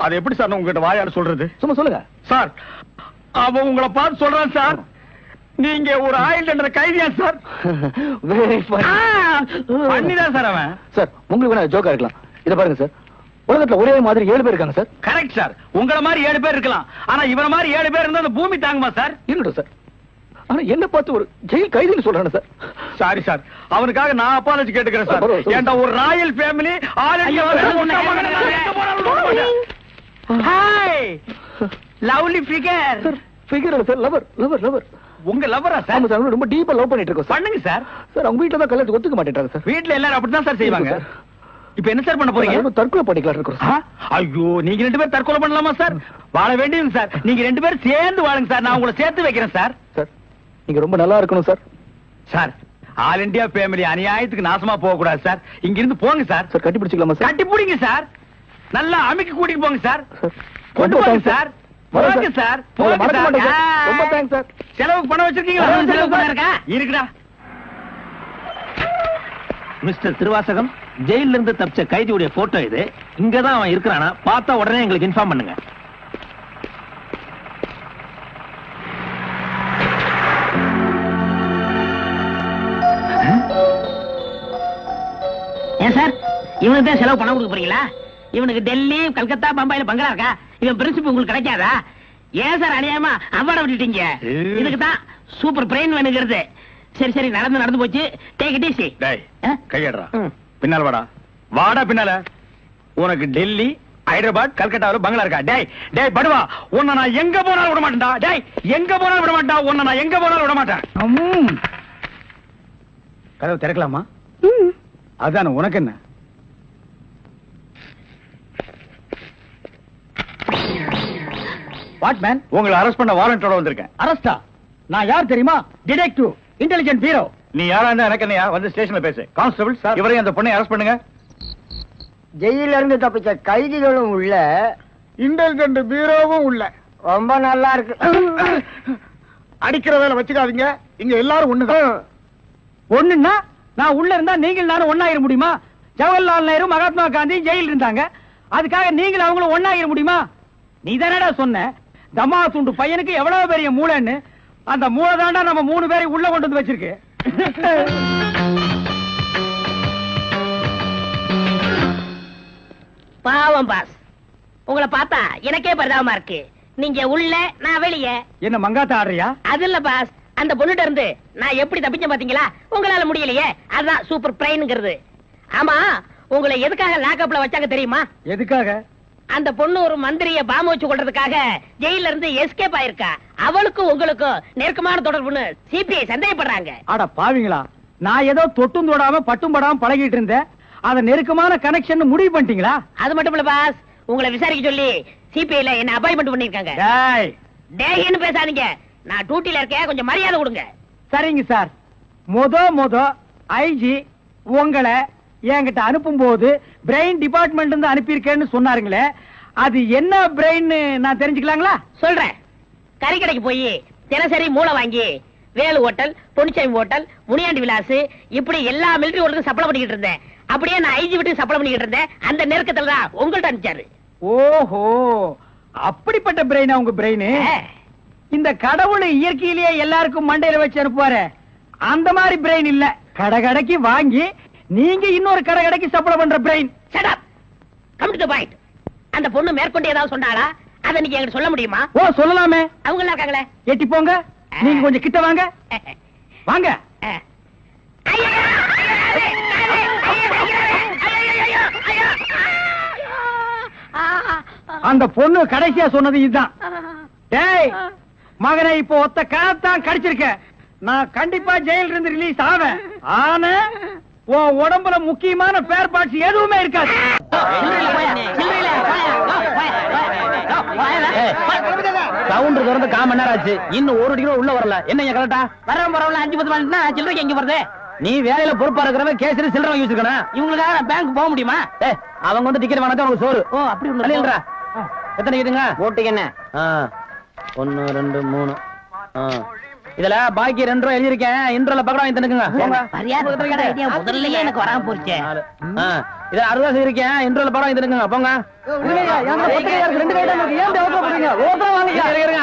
அது எப்படி சார் உங்ககிட்ட வாயால சொல்றது? சும்மா சொல்லுங்க சார். அவன் உங்களை பார்த்து சொல்றான் சார், நீங்க ஒரு ஆயில் என்ற கைதியா சார்? பண்ணிதான் சார் அவன். சார், உங்களுக்கு வேணா ஜோக்கா இருக்கலாம். இத பாருங்க சார், உலகத்துல ஒரே மாதிரி 7 பேர் இருக்காங்க சார். கரெக்ட் சார், உங்கள மாதிரி 7 பேர் இருக்கலாம். ஆனா இவர மாதிரி 7 பேர் இருந்தா அந்த பூமி தாங்குமா சார்? இருக்கட்டும் சார், ஆனா என்ன பார்த்து ஒரு ஜெயில் கைதின்னு சொல்றானே சார். சாரி சார், அவனுக்காக நான் அப்பாலஜி கேட்டுக்கிறேன் சார். ஏண்டா ஒரு Royal family, all India hi lovely figure. Sir, figure இல்ல சார், லவர் லவர் லவர். உங்க லவரா சார்? ஆமா சார், ரொம்ப டீப்பா லவ் பண்ணிட்டு இருக்கோம் சார். பண்ணுங்க சார். சார், அவங்க வீட்ல தான் கல்யாணத்துக்கு ஒத்துக்க மாட்டேன்றாங்க சார். வீட்ல எல்லாரும் அப்படிதான் சார் செய்வாங்க. இப்ப என்ன சார் பண்ண போறீங்க? தற்கொலை பண்ணிக்கலாம் இருக்கோம் சார். ஐயோ, நீங்க 2 பேரும் தற்கொலை பண்ணலாமா சார்? வாழ வேண்டியது சார். நீங்க 2 பேரும் சேர்ந்து வாழுங்க சார். நான் உங்களை சேர்த்து வைக்கிறேன் சார். சார், நீங்க ரொம்ப நல்லா இருக்கணும் sir. Sir, all India family அநியாயத்துக்கு நாசமா போக கூடாது சார். இங்க இருந்து போங்க சார். சார், கட்டி பிடிச்சிக்கலாமா சார்? கட்டி பிடிங்க சார். நல்லா அமுக்கி கூட்டிட்டு போங்க சார். கொண்டு போங்க சார். போங்க சார். போங்க சார். ரொம்ப தேங்க்ஸ் சார். செலவுக்கு பணம் வச்சிருக்கீங்களா? செலவு பணம் இருக்கா? இருக்குடா. மிஸ்டர் திருவாசகம், ஜெயில இருந்து தப்பிச்ச கைதியுடைய போட்டோ இது. இங்கதான் அவன் இருக்கிறானா, பார்த்தா உடனே எங்களுக்கு இன்ஃபார்ம் பண்ணுங்க. ஏன் சார், இவனுக்கு தான் செலவு பணம் கொடுக்க போறீங்களா? இவனுக்கு டெல்லி, கல்கத்தா, பம்பாயில பங்களா இருக்கா? இவன் பிரின்சிபல் உங்களுக்கு கிடைக்காதா? ஏன் சார் அநியாயமா அவார்ட விட்டுட்டீங்க? இதுக்கு தான் சூப்பர் பிரெயின் வேணுங்கிறது. சரி சரி, நடந்து போச்சு. Take it easy. டேய், கையடா. பின்னால வாடா. வாடா பின்னால. உனக்கு டெல்லி, ஹைதராபாத், கல்கட்டாவுல பங்களா இருக்கா? டேய் டேய் படுவா, உன்னை நான் எங்க போனாலும் விட மாட்டேன்டா. டேய், எங்க போனாலும் விட மாட்டேன். உன்னை நான் எங்க போனாலும் விட மாட்டேன். கதவு திறக்கலாமா? அதான, உனக்கு என்ன? What man? உங்களை அரெஸ்ட் பண்ண வாரண்டோட வந்திருக்கேன். அரஸ்டா? நான் யார் தெரியுமா? Detective, intelligent bureau. நீ யாரா இருந்தா எனக்கு என்னையா? வந்து ஸ்டேஷன்ல பேசு. கான்ஸ்டபிள் சார், இவரையும் அந்த பொண்ணை அரெஸ்ட் பண்ணுங்க. ஜெயில இருந்து தப்பிச்ச கைதிகளும் உள்ள, இன்டெலிஜென்ட் பீரோவும் உள்ள. ரொம்ப நல்லா இருக்கு. அடிக்கிற வேலை வச்சுக்காதீங்க. இங்க எல்லாரும் ஒண்ணுதான். ஒண்ணுன்னா நான் உள்ள இருந்தா நீங்கள் நானும் ஒண்ணாயிர முடியுமா? ஜவஹர்லால் நேரு, மகாத்மா காந்தி ஜெயில இருந்தாங்க. அதுக்காக நீங்கள் அவங்களும் ஒண்ணாயிர முடியுமா? நீ தானடா சொன்ன தமா துண்டு பையனுக்கு எவ்வளவு பெரிய மூளைன்னு. அந்த மூளை தாண்டா நம்ம 3 பேரை உள்ள கொண்டு வந்து வச்சிருக்கு. பாவம் பாஸ், உங்களை பார்த்தா எனக்கே பரிதாபமா இருக்கு. நீங்க உள்ள, நான் வெளியே. என்ன மங்காத்த ஆடுறியா? அது இல்ல பாஸ், அந்த பொண்ணுட்ட இருந்து நான் எப்படி தப்பிச்சேன் பாத்தீங்களா? உங்களால முடியலையே, அதுதான் சூப்பர் பிரெயின்ங்கிறது. ஆமா, உங்களை எதுக்காக லாக்அப்ல வச்சாங்க தெரியுமா? எதுக்காக? அந்த பொண்ணு ஒரு மந்திரிய பாம்பு வச்சு கொள்றதுக்காக ஜெயில இருந்து எஸ்கேப் ஆயிருக்கா. அவளுக்கும் உங்களுக்கும் நெருக்கமான தொடர்புன்னு சிபிஐ சந்தேகப்படுறாங்க. அட பாவீங்களா, நான் ஏதோ தொட்டும் தொடாம பட்டும் படாம பழகிட்டு இருந்தேன். அத நெருக்கமான கனெக்ஷன் முடிவு பண்ணிட்டீங்களா? அது மட்டும் இல்ல பாஸ், உங்களை விசாரிக்க சொல்லி சிபிஐல என்ன அப்பாயின்மெண்ட் பண்ணிருக்காங்க. டேய் டேய்னு பேசாதீங்க, நான் டியூட்டில இருக்கேன், கொஞ்சம் மரியாதை கொடுங்க. சரிங்க சார். மொத ஐஜி உங்களை என்கிட்ட அனுப்பும் போது பிரெயின் டிபார்ட்மெண்ட் இருந்து அனுப்பியிருக்கேன்னு சொன்னாருங்களே, அது என்ன பிரெயின் நான் தெரிஞ்சுக்கலாங்களா? சொல்றேன். கறி கடைக்கு போய் தினசரி மூளை வாங்கி வேலு ஹோட்டல், பொன்னிச்சாமி ஹோட்டல், முனியாண்டி விலாஸ் இப்படி எல்லா மிலிட்டரி ஹோட்டலுக்கும் சப்ளை பண்ணிக்கிட்டு இருந்தேன். அப்படியே நான் ஐஜி விட்டு சப்ளை பண்ணிக்கிட்டு இருந்தேன். அந்த நெருக்கத்துல தான் உங்கள்ட்ட அனுப்பிச்சாரு. ஓஹோ, அப்படிப்பட்ட பிரெயினா உங்க பிரெயின்? இந்த கடவுள் இயற்கையிலேயே எல்லாருக்கும் மண்டையில வச்சு அனுப்புவாரு, அந்த மாதிரி பிரெயின் இல்ல. கடைக்கு வாங்கி நீங்க இன்னொரு கடைக்கு சப்ளை பண்ற brain. Shut up, come to the point. அந்த பொண்ணு மேற்கொண்டு ஏதாவது சொன்னாளா? அத நீங்க என்கிட்ட சொல்ல முடியுமா? ஓ, சொல்லலாமே. அவங்க எல்லாம் இருக்காங்களே. எட்டி போங்க, நீங்க கொஞ்சம் கிட்ட வாங்க. வாங்க. அந்த பொண்ணு கடைசியா சொன்னது இதுதான். டேய் மகனை, இப்போ ஒத்த காத்தான் கடிச்சிருக்க. நான் கண்டிப்பா ஜெயில இருந்து ரிலீஸ் ஆவேன். ஆனா உன் உடம்புல முக்கியமான பேர் பார்ட்ஸ் எதுவுமே இருக்காது. கவுண்டர் திறந்து 1/4 மணி நேரம் ஆச்சு, இன்னும் 1 டிகிரி உள்ள வரல. என்ன கரெக்டா வரவன் பரவாயில்ல 5-10 மணினா சில்லறைக்கு எங்க வருது? நீ வேலையில பொறுப்பா இருக்கிறவன் கேசரி சில்லறை வாங்கி வச்சிருக்கணும். இவங்களுக்காக நான் பேங்க் போக முடியுமா? அவங்க வந்து டிக்கெட் வாங்கினா உனக்கு சோறு. ஓ அப்படி இல்லைன்றா. எத்தனை கேட்டுங்க ஓட்டுக்கு? என்ன 1 2 3. இதுல பாக்கி 2 ரூபாய் எழுதிருக்கேன். இன்ட்ரோல பக்கம் வாங்கி தந்துக்குங்க. முதல்ல எனக்கு வராம போச்சு. இத 60 ரூபாய் இருக்கேன். இன்ட்ரோல பக்கம் வாங்கி தந்துக்குங்க. போங்க.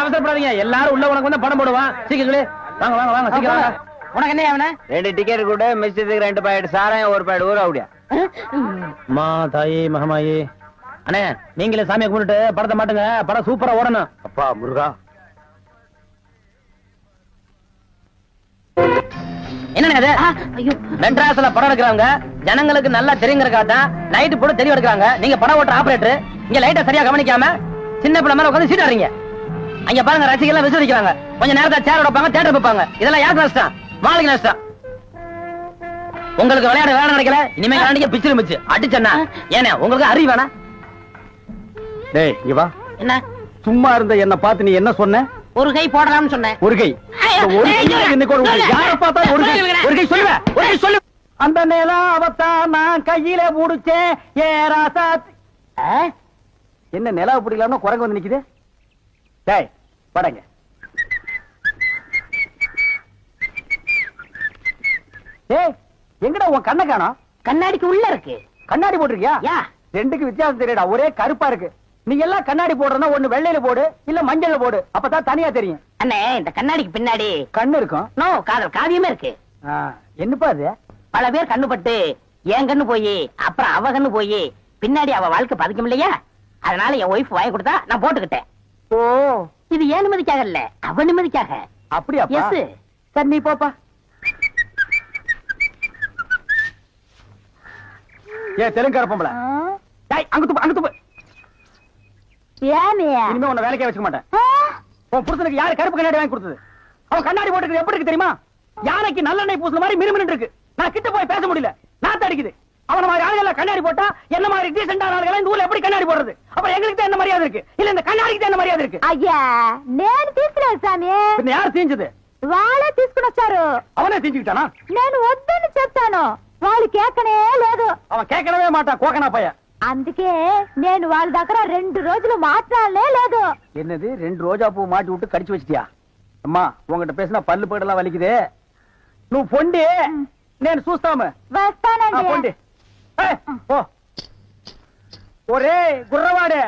அவசரப்படாதீங்க. எல்லாரும் உள்ள உனக்கு வந்து படம் போடுவான். சீக்கிரம் வாங்க வாங்க வாங்க சீக்கிரம் வாங்க. உனக்கு என்ன ஆவன? 2 டிக்கெட் கூட மிஸ்டேக் 2 பாக்கெட் சாராயம் 1 பாக்கெட் ஊற அப்படியா? அம்மா தாயி மகமாயி. அண்ணே நீங்களே சாமியை கும்பிட்டு படத்தை மாட்டுங்க. படம் சூப்பரா ஓடணும். அப்பா முருகா. என்ன மெட்ராஸ்ல படம் எடுக்கிறாங்க, ஜனங்களுக்கு நல்லா தெரியுங்கிறக்காதான் லைட் போட்டு தெளிவா எடுக்கிறாங்க. நீங்க படம் ஓட்டுற ஆபரேட்டர் இங்க லைட்டை சரியா கவனிக்காம சின்ன பிள்ளை மேல உட்காந்து சீட் ஆடுறீங்க. அங்க பாருங்க ரசிகர்கள் எல்லாம் விசிறிக்கிறாங்க. கொஞ்சம் நேரத்தை சேர் வைப்பாங்க, தியேட்டர் வைப்பாங்க. இதெல்லாம் யாருக்கு நஷ்டம்? மாளிகை நஷ்டம். உங்களுக்கு விளையாட வேலை கிடைக்கல, இனிமே விளையாடிக்க பிச்சிரு மிச்சு அடிச்சா ஏன்னா உங்களுக்கு அறிவு வேணா? டேய் இங்க வா. என்ன சும்மா இருந்த என்ன பார்த்து நீ என்ன சொன்ன? ஒரு கை போடலாம்னு சொன்னேன். ஒரு கை யார பார்த்தா ஒரு கை சொல்லுவ. ஒரு கை சொல்லு. அந்த நேரம் அவத்தான் நான் கையில முடிச்சேன். ஏராசா என்ன நிலவு பிடிக்கலாம்னு குரங்கு வந்து நிக்குது. டேய் படங்க. ஏய் எங்கடா உன் கண்ணை காணோம்? கண்ணாடிக்கு உள்ள இருக்கு. கண்ணாடி போட்டிருக்கியா? ரெண்டுக்கு வித்தியாசம் தெரியடா. ஒரே கருப்பா இருக்கு. நீ எல்லாம் கண்ணாடி போடுறனா ஒண்ணு வெள்ளையில போடு, இல்ல மஞ்சள்ல போடு. அப்பதான் தனியா தெரியும். அண்ணே இந்த கண்ணாடிக்கு பின்னாடி கண்ணு இருக்கும். நோ காதல் காவியமே இருக்கு. என்னப்பா அது? பல பேர் கண்ணு பட்டு என் கண்ணு போய் அப்புறம் அவ கண்ணு போய் பின்னாடி அவ வாழ்க்கை பதிக்கும் இல்லையா? அதனால என் ஒய்ஃப் வாங்கி கொடுத்தா நான் போட்டுக்கிட்டேன். ஓ இது ஏன் நிம்மதிக்காக இல்ல, அவ நிம்மதிக்காக. அப்படியா? எஸ். சரி நீ போப்பா. ஏ தெலுங்கார பொம்பளை, அங்க துப்பு அங்க துப்பு. இனிமே உன்னை வேலைக்கே வச்சுக்க மாட்டேன். உன் புருஷனுக்கு யாரு கருப்பு கண்ணாடி வாங்கி கொடுத்தது? அவன் கண்ணாடி போட்டுருக்கு எப்படி இருக்கு தெரியுமா? யானைக்கு நல்லெண்ணெய் பூசுன மாதிரி மிருமின்னு இருக்கு. நான் கிட்ட போய் பேச முடியல, நாத்து அடிக்குது. அவன மாதிரி ஆளுகளை கண்ணாடி போட்டா என்ன மாதிரி டீசென்டான ஆளுகளை இந்த ஊர்ல எப்படி கண்ணாடி போடுறது? அப்புறம் எங்களுக்கு தான் என்ன மரியாதை இருக்கு, இல்ல இந்த கண்ணாடிக்கு தான் என்ன மரியாதை இருக்கு? అయ్యా నేను తీసుకున్నాను సామి. பின்ன யார் தீஞ்சது? వాళ్ళే తీసుకుని వచ్చారు. அவனே தீஞ்சுக்கிட்டானா? నేను వద్దని చెప్తాను, వాళ్ళు కేకనే లేదు. அவன் கேட்கவே மாட்டான், கோக்கனா பையன். అందుకే నేను వాళ్ళ దగ్గర 2 రోజులు మాట్లాడలే లేదు. என்னது 2 ரோஜா பூ மாட்டி விட்டு கடிச்சு வச்சிட்டியா? அம்மா உங்ககிட்ட பேசினா பல்லு போயிடலாம் வலிக்குது. నువ్వు పొండి నేను చూస్తాము. వస్తానండి. పొండి. ఓ ఒరే గుర్రవాడే,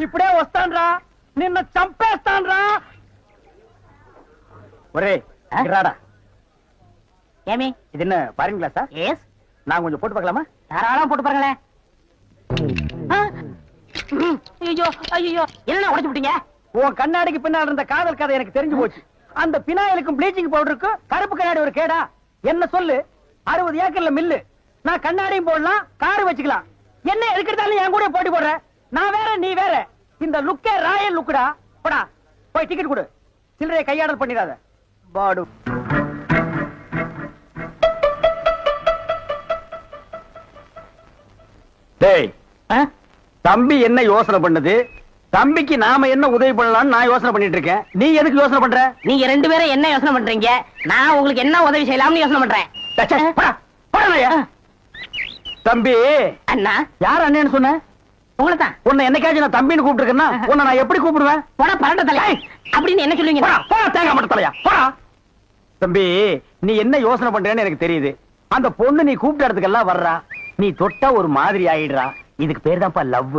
ఇప్పుడే వస్తాన్రా, నిన్ను చంపేస్తాన్రా. ఒరే రాడా. ஏமி இது என்ன பாருங்க கிளாஸா? எஸ். நான் கொஞ்சம் போட்டு பார்க்கலாமா? தாராளமா போட்டு பாருங்களேன். ஐயோ ஐயோ என்ன உடைச்சு விட்டீங்க? உன் கண்ணாடிக்கு பின்னால் இருந்த காதல் கதை எனக்கு தெரிஞ்சு போச்சு. அந்த பினாயிலுக்கும் ப்ளீச்சிங் பவுடருக்கும் கருப்பு கண்ணாடி ஒரு கேடா? என்ன சொல்லு, 60 ஏக்கர்ல மில்லு. நான் கண்ணாடியும் போடலாம், காரு வச்சுக்கலாம். என்ன எதுக்கிட்டாலும் என் கூட போட்டி போடுற? நான் வேற நீ வேற. இந்த லுக்கே ராயல் லுக்குடா. போடா போய் டிக்கெட் கொடு. சில்லறைய கையாடல் பண்ணிடாத. பாடு டேய், தம்பி என்ன யோசனை பண்ணது? தம்பிக்கு நாம என்ன உதவி பண்ணலாம்னு நான் யோசனை பண்ணிட்டு இருக்கேன். நீ எதுக்கு யோசனை பண்ற? நீங்க 2 பேரும் என்ன யோசனை பண்றீங்க? நான் உங்களுக்கு என்ன உதவி செய்யலாம்னு யோசனை பண்றேன். தம்பி அண்ணா. யார் அண்ணன்னு சொன்ன? உங்களை தான். உன்னை என்னைக்காச்சும் நான் தம்பின்னு கூப்பிட்டுருக்கேன்னா உன்னை நான் எப்படி கூப்பிடுவேன்? போடா பரட்ட தலை அப்படின்னு என்ன சொல்லுவீங்க? போடா தேங்காய் மட்டும் தலையா போடா. தம்பி நீ என்ன யோசனை பண்றேன்னு எனக்கு தெரியுது. அந்த பொண்ணு நீ கூப்பிட்ட இடத்துக்கெல்லாம் வர்றா, நீ தொட்டா ஒரு மாதிரி ஆயிடுறா. இதுக்கு பேர் தான்ப்பா லவ்.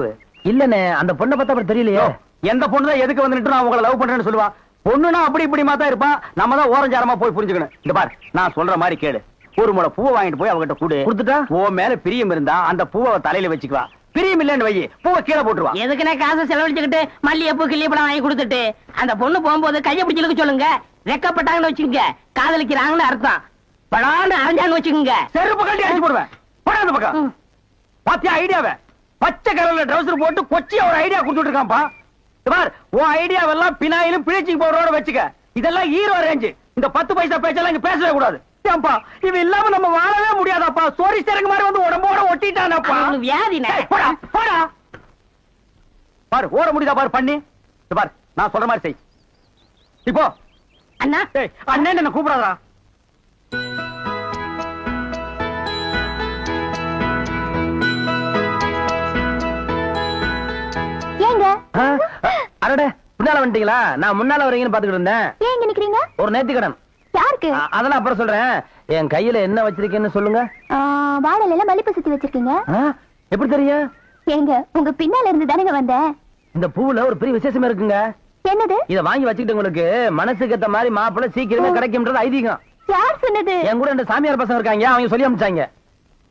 இல்லன்னு அந்த பொண்ணை பார்த்தா அப்புறம் தெரியலையோ. எந்த பொண்ணு தான் எதுக்கு வந்துட்டு நான் உங்களை லவ் பண்றேன்னு சொல்லுவா? பொண்ணுனா அப்படி இப்படி மாத்தா இருப்பா. நம்ம தான் ஓரஞ்சாரமா போய் புரிஞ்சுக்கணும். இந்த பார், நான் சொல்ற மாதிரி கேளு. ஒரு முளை பூவை வாங்கிட்டு போய் அவகிட்ட கூடு. கொடுத்துட்டா உன் மேல பிரியம் இருந்தா அந்த பூவை தலையில வச்சுக்குவா. பிரியம் இல்லன்னு வை, பூவை கீழே போட்டுருவா. எதுக்குன்னா காசை செலவழிச்சுக்கிட்டு மல்லிகைப்பூ கிள்ளிப்பழம் வாங்கி கொடுத்துட்டு அந்த பொண்ணு போகும்போது கையை பிடிச்சிலுக்கு சொல்லுங்க. ரெக்கப்பட்டாங்கன்னு வச்சுக்கோங்க, காதலிக்கிறாங்கன்னு அர்த்தம். படான்னு அரைஞ்சான்னு வச்சுக்கோங்க, செருப்பு கட்டி அடிச்சு போடுவேன். போடா அந்த பக்கம். பாத்தியா ஐடியாவை? பச்சை கலர்ல ட்ரவுசர் போட்டு கொச்சியா ஒரு ஐடியா கொடுத்துட்டு இருக்கான்ப்பா. பார், உன் ஐடியாவெல்லாம் பினாயிலும் பிளீச்சிங் பவுடரோட வச்சுக்க. இதெல்லாம் ஹீரோ ரேஞ்ச். இந்த 10 பைசா பேச்செல்லாம் இங்க பேசவே கூடாது. ஏப்பா இவன் இல்லாம நம்ம வாழவே முடியாதாப்பா. சோரி சரக்கு மாதிரி வந்து உடம்போட ஒட்டிட்டானப்பா. வியாதினே. போடா போடா. பாரு ஓட முடியுதா பாரு பண்ணி. பாரு நான் சொல்ற மாதிரி செய். இப்போ அண்ணா அண்ணன் என்ன கூப்பிடாதா. ஏங்க அடடே முன்னால வந்துட்டீங்களா? நான் முன்னால வரீங்கன்னு பாத்துக்கிட்டு இருந்தேன். ஏன் இங்க நிக்கிறீங்க? ஒரு நேர்த்திக்கடன். யாருக்கு? அதெல்லாம் அப்புறம் சொல்றேன். என் கையில என்ன வச்சிருக்கேன்னு சொல்லுங்க. வாழையில மல்லிப்பூ சுத்தி வச்சிருக்கீங்க. எப்படி தெரியும்? ஏங்க உங்க பின்னால இருந்து தானங்க வந்தேன். இந்த பூவுல ஒரு பெரிய விசேஷமே இருக்குங்க. என்னது? இத வாங்கி வச்சுக்கிட்டு உங்களுக்கு மனசுக்கு ஏத்த மாதிரி மாப்பிள்ளை சீக்கிரமே கிடைக்கும்ன்றது ஐதீகம். யார் சொன்னது? என் கூட இந்த சாமியார் பசங்க இருக்காங்க, அவங்க சொல்லி அனுப்பிச்சாங்க.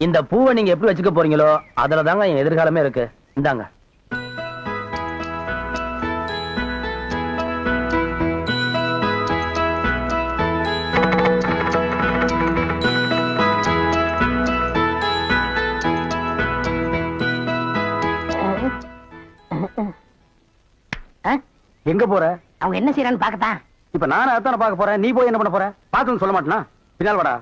இந்த பூவை நீங்க எப்படி வச்சுக்க போறீங்களோ அதுல தாங்க என் எதிர்காலமே இருக்கு. இந்தாங்க. எங்க போற? அவங்க என்ன செய்யறான்னு பாக்கத்தான். இப்ப நானும் அதான பாக்க போறேன். நீ போய் என்ன பண்ண போற? பாத்துன்னு சொல்ல மாட்டேனா? பின்னால் வாடா.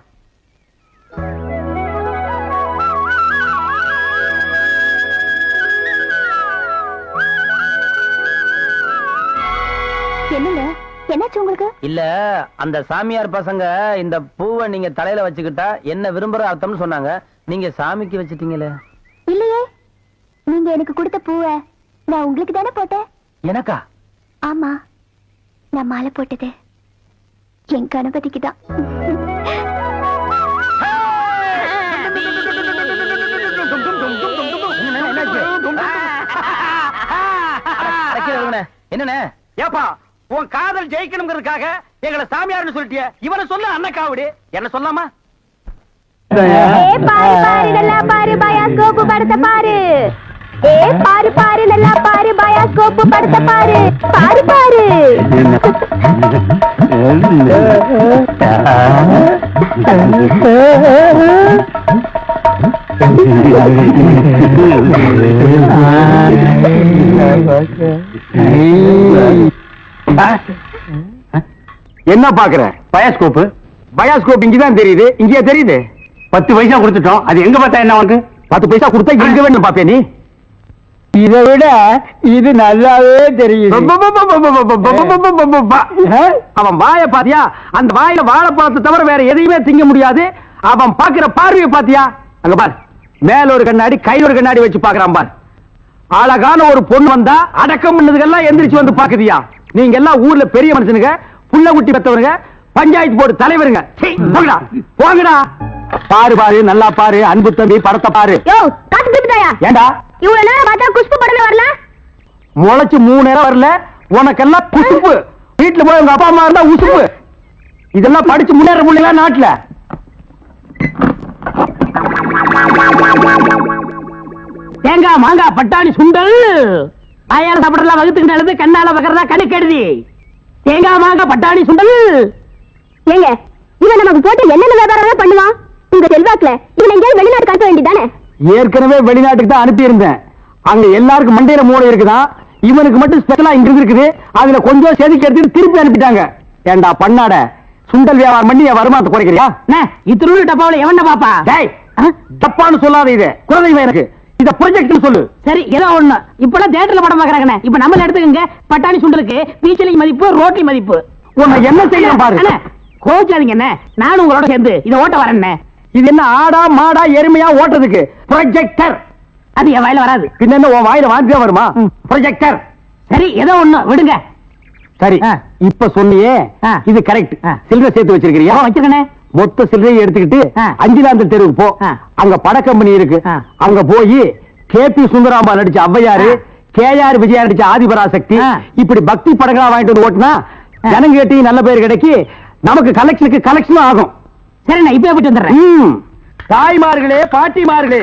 என்னங்க என்னாச்சு உங்களுக்கு? இல்ல அந்த சாமியார் பசங்க இந்த பூவை நீங்க தலையில வச்சுக்கிட்டா என்ன விரும்புற அர்த்தம்னு சொன்னாங்க. நீங்க சாமிக்கு வச்சிட்டீங்களே. இல்லையே, நீங்க எனக்கு கொடுத்த பூவை நான் உங்களுக்கு தானே போட்டேன். எனக்கா? ஆமா, நான் மாலை போட்டது என் கணபதிக்கு தான். என்னண்ணே? ஏப்பா உன் காதல் ஜெயிக்கணுங்கிறதுக்காக எங்களை சாமியார்னு சொல்லிட்டிய. இவனை சொல்ல அண்ணக்காவடி என்ன சொல்லாமா? பாரு பாரு நல்லா பாரு பயாஸ்கோப் படத்தை பாரு. பாரு பாரு நல்லா பாரு பயாஸ்கோப் படத்தை பாரு. பாரு பாரு. என்ன பாக்குற? பயாஸ்கோப். பயாஸ்கோப் இங்கதான் தெரியுது. இங்கேயே தெரியுது. 10 பைசா கொடுத்துட்டோம். அது எங்க பார்த்தா என்ன உனக்கு? 10 பைசா கொடுத்தா எங்க வேணும் பாப்பே நீ? இதை விட இது நல்லாவே தெரியுது. அவன் வாய பாத்தியா? அந்த வாயில வாழைப்பழத்தை தவிர வேற எதையுமே திங்க முடியாது. அவன் பாக்குற பார்வையை பாத்தியா? அங்க பாரு, மேல ஒரு கண்ணாடி கையில ஒரு கண்ணாடி வச்சு பாக்குறான் பாரு. அழகான ஒரு பொண்ணு வந்தா அடக்கம் பண்ணதுக்கெல்லாம் எந்திரிச்சு வந்து பாக்குதியா? நீங்க எல்லாம் ஊர்ல பெரிய மனுஷனுங்க, புள்ள குட்டி பெத்தவருங்க, பஞ்சாயத்து போர்டு தலைவருங்க. போங்கடா போங்கடா. பாரு பாரு நல்லா பாரு. அன்பு தம்பி படத்தை பாரு. ஏண்டா இவ்வளவு நேரம் பார்த்தா குஷ்பு படமே வரல? முளைச்சு 3 நேரம் வரல. உனக்கெல்லாம் குசுப்பு. வீட்டுல போய் உங்க அப்பா அம்மா இருந்தா உசுப்பு. இதெல்லாம் படிச்சு முன்னேற முடியல நாட்டுல. தேங்காய் மாங்காய் பட்டாணி சுண்டல் ஆயார சாப்பிடலாம். வகுத்துக்கு நல்லது, கண்ணால பக்கறதா கணக்கெடுதி. தேங்காய் மாங்காய் பட்டாணி சுண்டல். ஏங்க இவன் நமக்கு போட்டு என்னென்ன வியாபாரம் பண்ணுவான்? உங்க செல்வாக்குல இவன் எங்கேயாவது வெளிநாடு காட்ட வேண்டியதானே? ஏற்கனவே வெளிநாட்டுக்கு தான் அனுப்பி இருந்தேன். அங்க எல்லாருக்கும் மண்டையில மூளை இருக்குதான். இவனுக்கு மட்டும் ஸ்பெஷலா இங்க இருக்குது. அதுல கொஞ்சம் செதுக்கி எடுத்துட்டு திருப்பி அனுப்பிட்டாங்க. ஏண்டா பண்ணாட சுண்டல் வியாபாரம் பண்ணி என் வருமானத்தை குறைக்கிறியா? இத்திரு டப்பாவில எவன பாப்பா? தப்பான்னு சொல்லாத. இது குழந்தைங்க எனக்கு இத ப்ரொஜெக்ட் சொல்லு. சரி ஏதோ ஒண்ணு. இப்பெல்லாம் தியேட்டர்ல படம் பாக்குறாங்க. இப்ப நம்மள எடுத்துக்கங்க. பட்டாணி சுண்டலுக்கு பீச்சலி மதிப்பு, ரோட்டி மதிப்பு. உன்னை என்ன செய்யணும் பாரு. கோச்சாதீங்க என்ன, நானும் உங்களோட சேர்ந்து இதை ஓட்ட வரேன். இது என்ன ஆடா மாடா எருமையா ஓட்டுறதுக்கு? ப்ரொஜெக்டர். அது என் வாயில வராது. பின்ன என்ன உன் வாயில வாங்கியா வருமா? ப்ரொஜெக்டர். சரி ஏதோ ஒண்ணு விடுங்க. சரி இப்ப சொன்னியே இது கரெக்ட். சில்லறை சேர்த்து வச்சிருக்கிறியா? வச்சிருக்கனே. மொத்த சில்லறையை எடுத்துக்கிட்டு அஞ்சிலாந்த தெருவுக்கு போ. அங்க பட கம்பெனி இருக்கு. அங்க போய் கேபி சுந்தராம்பா நடிச்ச ஔவையாரு, கேஆர் விஜயா நடிச்ச ஆதிபராசக்தி, இப்படி பக்தி படங்களா வாங்கிட்டு வந்து ஓட்டுனா ஜனங்கேட்டி நல்ல பேர் கிடைக்கி நமக்கு கலெக்ஷனுக்கு கலெக்ஷனும் ஆகும். சரி நான் இப்ப போயிட்டு வந்துடுறேன். தாய்மார்களே பாட்டிமார்களே,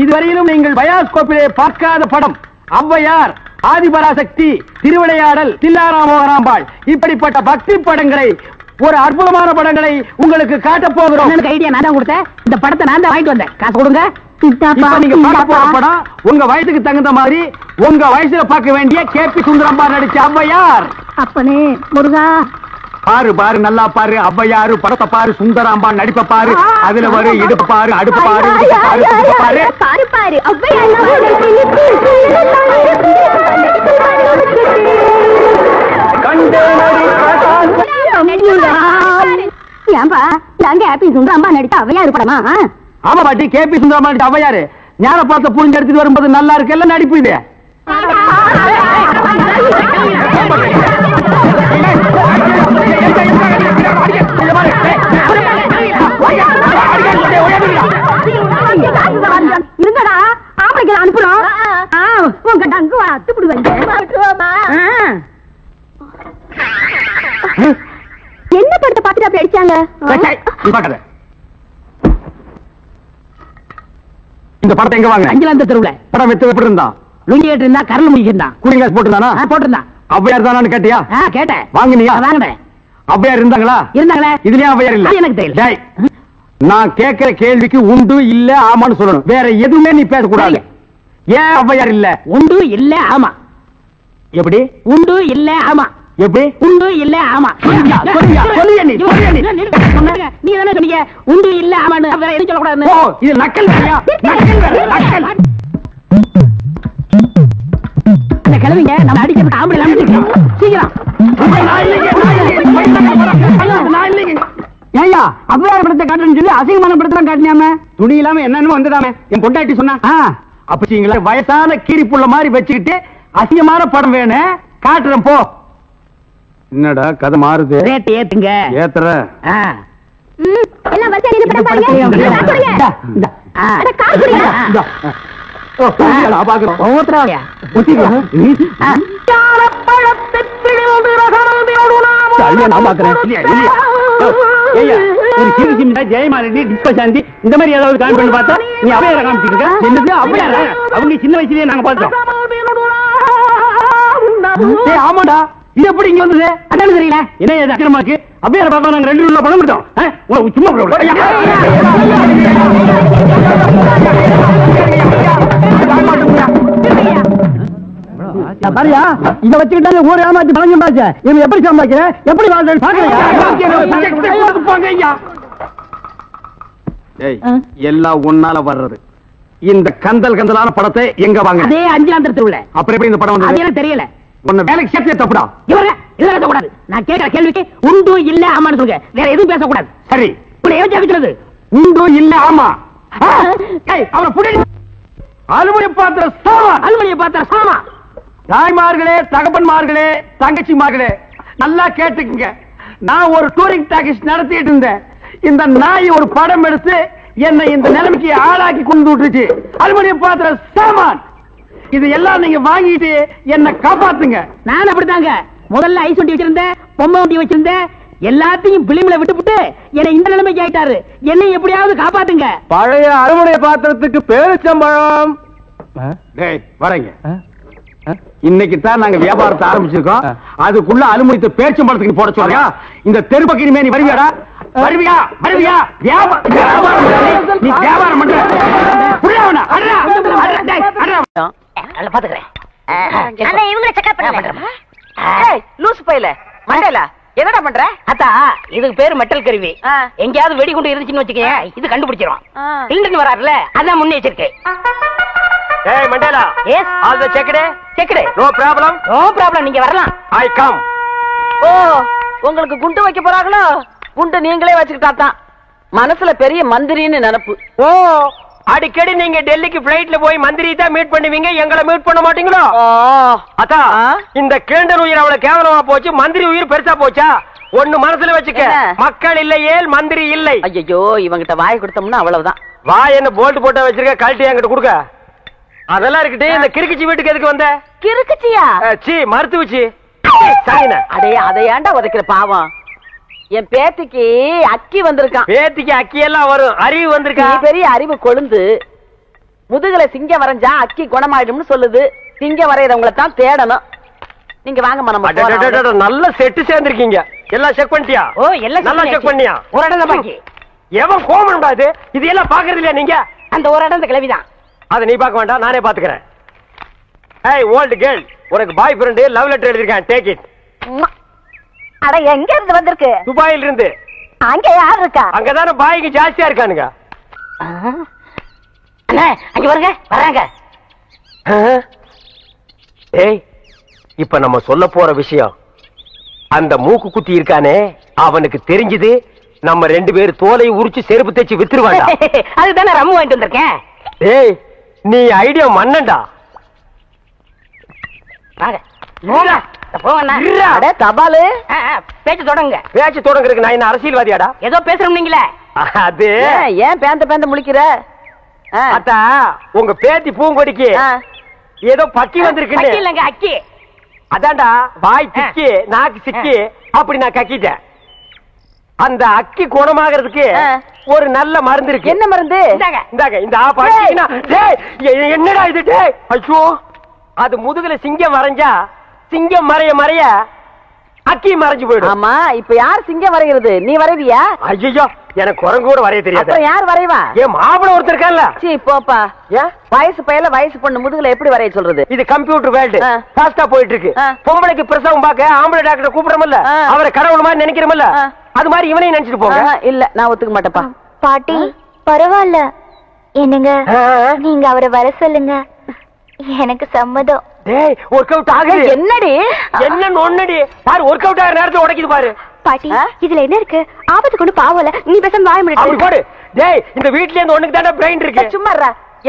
இதுவரையிலும் நீங்கள் பயாஸ்கோப்பிலே பார்க்காத படம் ஔவையார், ஆதிபராசக்தி, திருவிளையாடல், தில்லாராமோகராம்பாள், இப்படிப்பட்ட பக்தி படங்களை, ஒரு அற்புதமான படங்களை உங்களுக்கு காட்டப் போகிறோம். ஐடியா நான் தான் கொடுத்தேன். இந்த படத்தை நான் தான் வாங்கிட்டு வந்தேன். காசு கொடுங்க. இப்ப நீங்க பார்க்க போற படம் உங்க வயசுக்கு தகுந்த மாதிரி உங்க வயசுல பார்க்க வேண்டிய கேபி சுந்தரம்பா நடிச்ச ஔவையார். அப்பனே முருகா. பாரு பாரு நல்லா பாரு, ஔவையாரு படத்தை பாரு, சுந்தராம்பா நடிப்ப பாரு, அதுல வரு இடுப்பு பாரு, அடுப்பு பாரு, பாரு பாரு பாரு பாரு ஏன்பா நாங்க ஹாப்பி சுந்தராம்பா நடித்த ஔவையாரு படமா? ஆமா பாட்டி, கேபி சுந்தராம்பா நடித்த ஔவையாரு ஞான பார்த்த புரிஞ்சு எடுத்துட்டு வரும்போது நல்லா இருக்கு, எல்லாம் நடிப்பு இது. இருங்கடா, ஆம்பளைக்கு அனுப்புறோம். உங்க டங்கு அத்துப்பிடுவாங்க. என்ன படத்தை பார்த்துட்டு அப்படி அடிச்சாங்க? இந்த படத்தை எங்க வாங்க? அஞ்சலாந்த தெருவுல படம் வெத்து எப்படி இருந்தான்? லுங்கி கேட்டு இருந்தா, கரல் முடிக்கிட்டு இருந்தான். கூலிங் கிளாஸ் போட்டுருந்தானா? போட்டிருந்தான். ஔவையார் தானு கேட்டியா? கேட்டேன். வாங்கினியா? வாங்கினேன். ஔவையார் இருந்தாங்களா? இருந்தாங்களே. இதுலயே ஔவையார் இல்ல? எனக்கு தெரியல. நான் கேட்கிற கேள்விக்கு உண்டு இல்ல ஆமான்னு சொல்லணும், வேற எதுவுமே நீ பேசக்கூடாது. ஏன் ஔவையார் இல்ல? உண்டு இல்ல ஆமா. எப்படி? உண்டு இல்ல ஆமா. எப்படி? உண்டு இல்ல ஆமா. நீ தானே சொன்னீங்க உண்டு இல்ல ஆமான்னு, வேற எதுவும் சொல்லக்கூடாது. ஓ, இது நக்கல் வேலையா? நக்கல் வேலை, நக்கல். இந்த கிழவிங்க நம்ம அடிக்கிறதுக்கு ஆம்பளை அனுப்பிச்சிருக்கோம். சீக்கிரம். ஏய்யா, ஔவையார் படத்தை காட்டுன்னு சொல்லி அசிங்கமான படத்தை காட்டினாம, துணி இல்லாம என்னன்னு வந்துடாம என் பொண்டாட்டி சொன்னா. அப்பீங்களா வயசான கீரிப்புள்ள மாதிரி வச்சுக்கிட்டு அசிங்கமான படம் வேணும் காட்டுறேன் போ. என்னடா கதை மாறுது? ரேட் ஏத்துங்க. ஏத்துற எல்லாம் வரிசையா நின்னு படம் பாருங்க. ஜெயமாலினி டிஸ்பசாந்தி இந்த மாதிரி ஏதாவது காமிச்சு பார்த்தா நீ அவையார காமிச்சிருக்க. என்னது அவையார? அவங்க சின்ன வயசுலயே நாங்க பார்த்தோம். ஆமாடா, இது எப்படி இங்க வந்தது? அதான் தெரியல. என்ன அக்கிரமாக்கு அவையார பார்த்தா நாங்க 2 ரூபா பணம் கொடுத்தோம். சும்மா பாரியா, இத வச்சுக்கிட்டாங்க ஊர் ஏமாத்தி பணம் சம்பாதிச்ச. இவன் எப்படி சம்பாதிக்கிற, எப்படி வாழ்றேன்னு பாக்குறியா? எல்லாம் ஒன்னால வர்றது. இந்த கந்தல் கந்தலான படத்தை எங்க வாங்க? அதே அஞ்சலாந்தர் தெருவுல. அப்புறம் எப்படி இந்த படம் வந்தது? அது எனக்கு தெரியல. உன்னை வேலைக்கு சேர்த்தே தப்புடா. இவரே இதெல்லாம் பேசக்கூடாது. நான் கேட்கிற கேள்விக்கு உண்டு இல்ல ஆமான்னு சொல்லுங்க, வேற எதுவும் பேசக்கூடாது. சரி, இப்படி ஏன் ஜெபிக்கிறது? உண்டு இல்ல ஆமா. அவனை புடி. அலுவலி பாத்திர சாமா, அலுவலியை பார்த்தா சாமா. தாய்மார்களே, தகப்பன்மார்களே, தங்கச்சிமார்களே, நல்லா கேட்டுக்குங்க. நான் ஒரு டூரிங் டாக்கீஸ் நடத்திட்டு இருந்தேன். இந்த நாய் ஒரு படம் எடுத்து என்னை இந்த நிலைமைக்கு ஆளாக்கி கொண்டு விட்டுச்சு. அலுமினிய பாத்திர சாமான் இது எல்லாம் நீங்க வாங்கிட்டு என்ன காப்பாத்துங்க. நான் அப்படித்தாங்க முதல்ல ஐஸ் வண்டி வச்சிருந்தேன், பொம்மை வண்டி வச்சிருந்தேன், எல்லாத்தையும் பிலிம்ல விட்டுவிட்டு என்னை இந்த நிலைமைக்கு ஆயிட்டாரு. என்னை எப்படியாவது காப்பாத்துங்க. பழைய அலுமினிய பாத்திரத்துக்கு பேரிச்சம்பழம். வரேங்க. இன்னைக்கு தான் நாங்க வியாபாரத்தை ஆரம்பிச்சிருக்கோம். அதுக்குள்ள அலுமினியத்தை பேரிச்சம்பழத்துக்கு போட சொல்றியா? இந்த தெரு பக்கம் நீ வருவியாடா? வருவியா? வருவியா? நீ வியாபாரம் பண்ற என்னடா பண்ற? அத்தா, இதுக்கு பேரு மெட்டல் கருவி. எங்கயாவது வெடிகுண்டு இருந்துச்சுன்னு வச்சுக்கேன், இது கண்டுபிடிச்சிரும். இல்லன்னு வராருல, அதான் முன்னெச்சரிக்கை. Hey Mandela, yes, all the checked? No problem. No problem, நீங்க வரலாம். I come. ஓ, உங்களுக்கு குண்டு வைக்க போறாங்களோ? குண்டு நீங்களே வச்சுக்கிட்டா தான் மனசுல பெரிய மந்திரின்னு நினைப்பு. ஓ, அடிக்கடி நீங்க டெல்லிக்கு பிளைட்ல போய் மந்திரி தான் மீட் பண்ணுவீங்க, எங்களை மீட் பண்ண மாட்டீங்களோ? அத்தா, இந்த கேண்டர் உயிர் அவ்வளவு கேவலமா போச்சு, மந்திரி உயிர் பெருசா போச்சா? ஒண்ணு மனசுல வச்சுக்க, மக்கள் இல்லையே மந்திரி இல்லை. ஐயோ, இவங்கிட்ட வாய் கொடுத்தோம்னா அவ்வளவுதான். வாய் என்ன போல்ட் போட்டா வச்சிருக்க, கழட்டி என்கிட்ட கொடுக்க. அதெல்லாம் இருக்கட்டு, இந்த கிறுக்குச்சி வீட்டுக்கு எதுக்கு வந்த? கிறுக்குச்சியா? சி மருத்துவச்சி. அடே, அதை ஏன்டா உதைக்கிற பாவம்? என் பேத்திக்கு அக்கி வந்திருக்கான். பேத்திக்கு அக்கி எல்லாம் வரும், அறிவு வந்திருக்கா? பெரிய அறிவு கொழுந்து. முதுகுல சிங்க வரைஞ்சா அக்கி குணமாயிடும்னு சொல்லுது. சிங்க வரையறவங்களை தான் தேடணும். நீங்க வாங்க மனம். நல்ல செட்டு சேர்ந்திருக்கீங்க. எல்லாம் செக் பண்ணிட்டியா? ஓ, எல்லாம் நல்லா செக் பண்ணியா? ஒரு இடம் தான் பாக்கி. எவன் கோமன் இது? இது எல்லாம் பாக்குறது இல்லையா நீங்க? அந்த ஒரு இடம் இந்த கிளவிதான். அதை நீ பார்க்க வேண்டாம், நானே பாத்துக்கிறேன். ஏய் ஓல்ட் கேர்ள், உனக்கு பாய் ஃப்ரெண்ட் லவ் லெட்டர் எழுதிருக்கேன், டேக் இட். அட எங்க இருந்து வந்திருக்கு? துபாயில இருந்து. அங்க யார் இருக்கா? அங்கதானே பாய்க்கு ஜாஸ்தியா இருக்கானுங்க. அண்ணே அங்க வருங்க, வராங்க. ஏய், இப்ப நம்ம சொல்ல போற விஷயம், அந்த மூக்கு குத்தி இருக்கானே அவனுக்கு தெரிஞ்சது நம்ம 2 பேர் தோலை உரிச்சு செருப்பு தேய்ச்சி வித்துருவாங்க. அதுதானே ரம்மு வாங்கிட்டு வந்திருக்கேன். ஏய், நீ ஐடியா மண்ணண்டா. தபாலு பேச்சு தொடங்க. பேச்சு தொடங்குறதுக்கு நான் என்ன அரசியல்வாதியாடா? ஏதோ பேசுறோம் நீங்களே. அது ஏன் பேந்த முழிக்கிற? அத்தா, உங்க பேத்தி பூங்கொடிக்கு ஏதோ பக்கி வந்திருக்கு. இல்லங்க அக்கி. அதான்டா, வாய் திக்கி நாக்கு சிக்கி அப்படி நான் கக்கிட்டேன். அந்த அக்கி குணமாகிறதுக்கு ஒரு நல்ல மருந்து இருக்கு. என்ன மருந்து? இந்தாங்க இந்த என்னடா இது? ஐயோ, அது முதுகுல சிங்கம் வரைஞ்சா சிங்கம் மறைய மறைய அக்கி மறைஞ்சு போயிடும். ஆமா, இப்ப யார் சிங்கம் வரைகிறது? நீ வரைவியா? ஐயோ, எனக்கு குரங்கு கூட வரைய தெரியாது. யார் வரைவா? ஏன் மாப்பிள ஒருத்தர் இருக்கான்ல? சீ போப்பா. வயசு பையல வயசு பொண்ணு முதுகுல எப்படி வரைய சொல்றது? இது கம்ப்யூட்டர் வேர்ல்டு, ஃபாஸ்டா போயிட்டு இருக்கு. பொம்பளைக்கு பிரசவம் பார்க்க ஆம்பளை டாக்டர் கூப்பிடுறோம்ல, அவரை கடவுள் மாதிரி நினைக்கிறோம்ல, அது மாதிரி இவனையும் நினைச்சிட்டு போங்க. இல்ல, நான் ஒத்துக்க மாட்டேப்பா. பாட்டி பரவாயில்ல, என்னங்க நீங்க அவரை வர சொல்லுங்க, எனக்கு சம்மதம். டேய், ஒர்க் அவுட் ஆகுது. என்னடி என்னன்னு ஒன்னடி பாரு, ஒர்க் அவுட் ஆகிற நேரத்துல உடைக்குது பாரு. பாட்டி, இதுல என்ன இருக்கு? ஆபத்து கொண்டு பாவல, நீ பேசாம வாய அப்படி முடியாது. போடு. டேய், இந்த வீட்ல இருந்து ஒண்ணுக்கு தானே பிரெயின் இருக்கு. சும்மா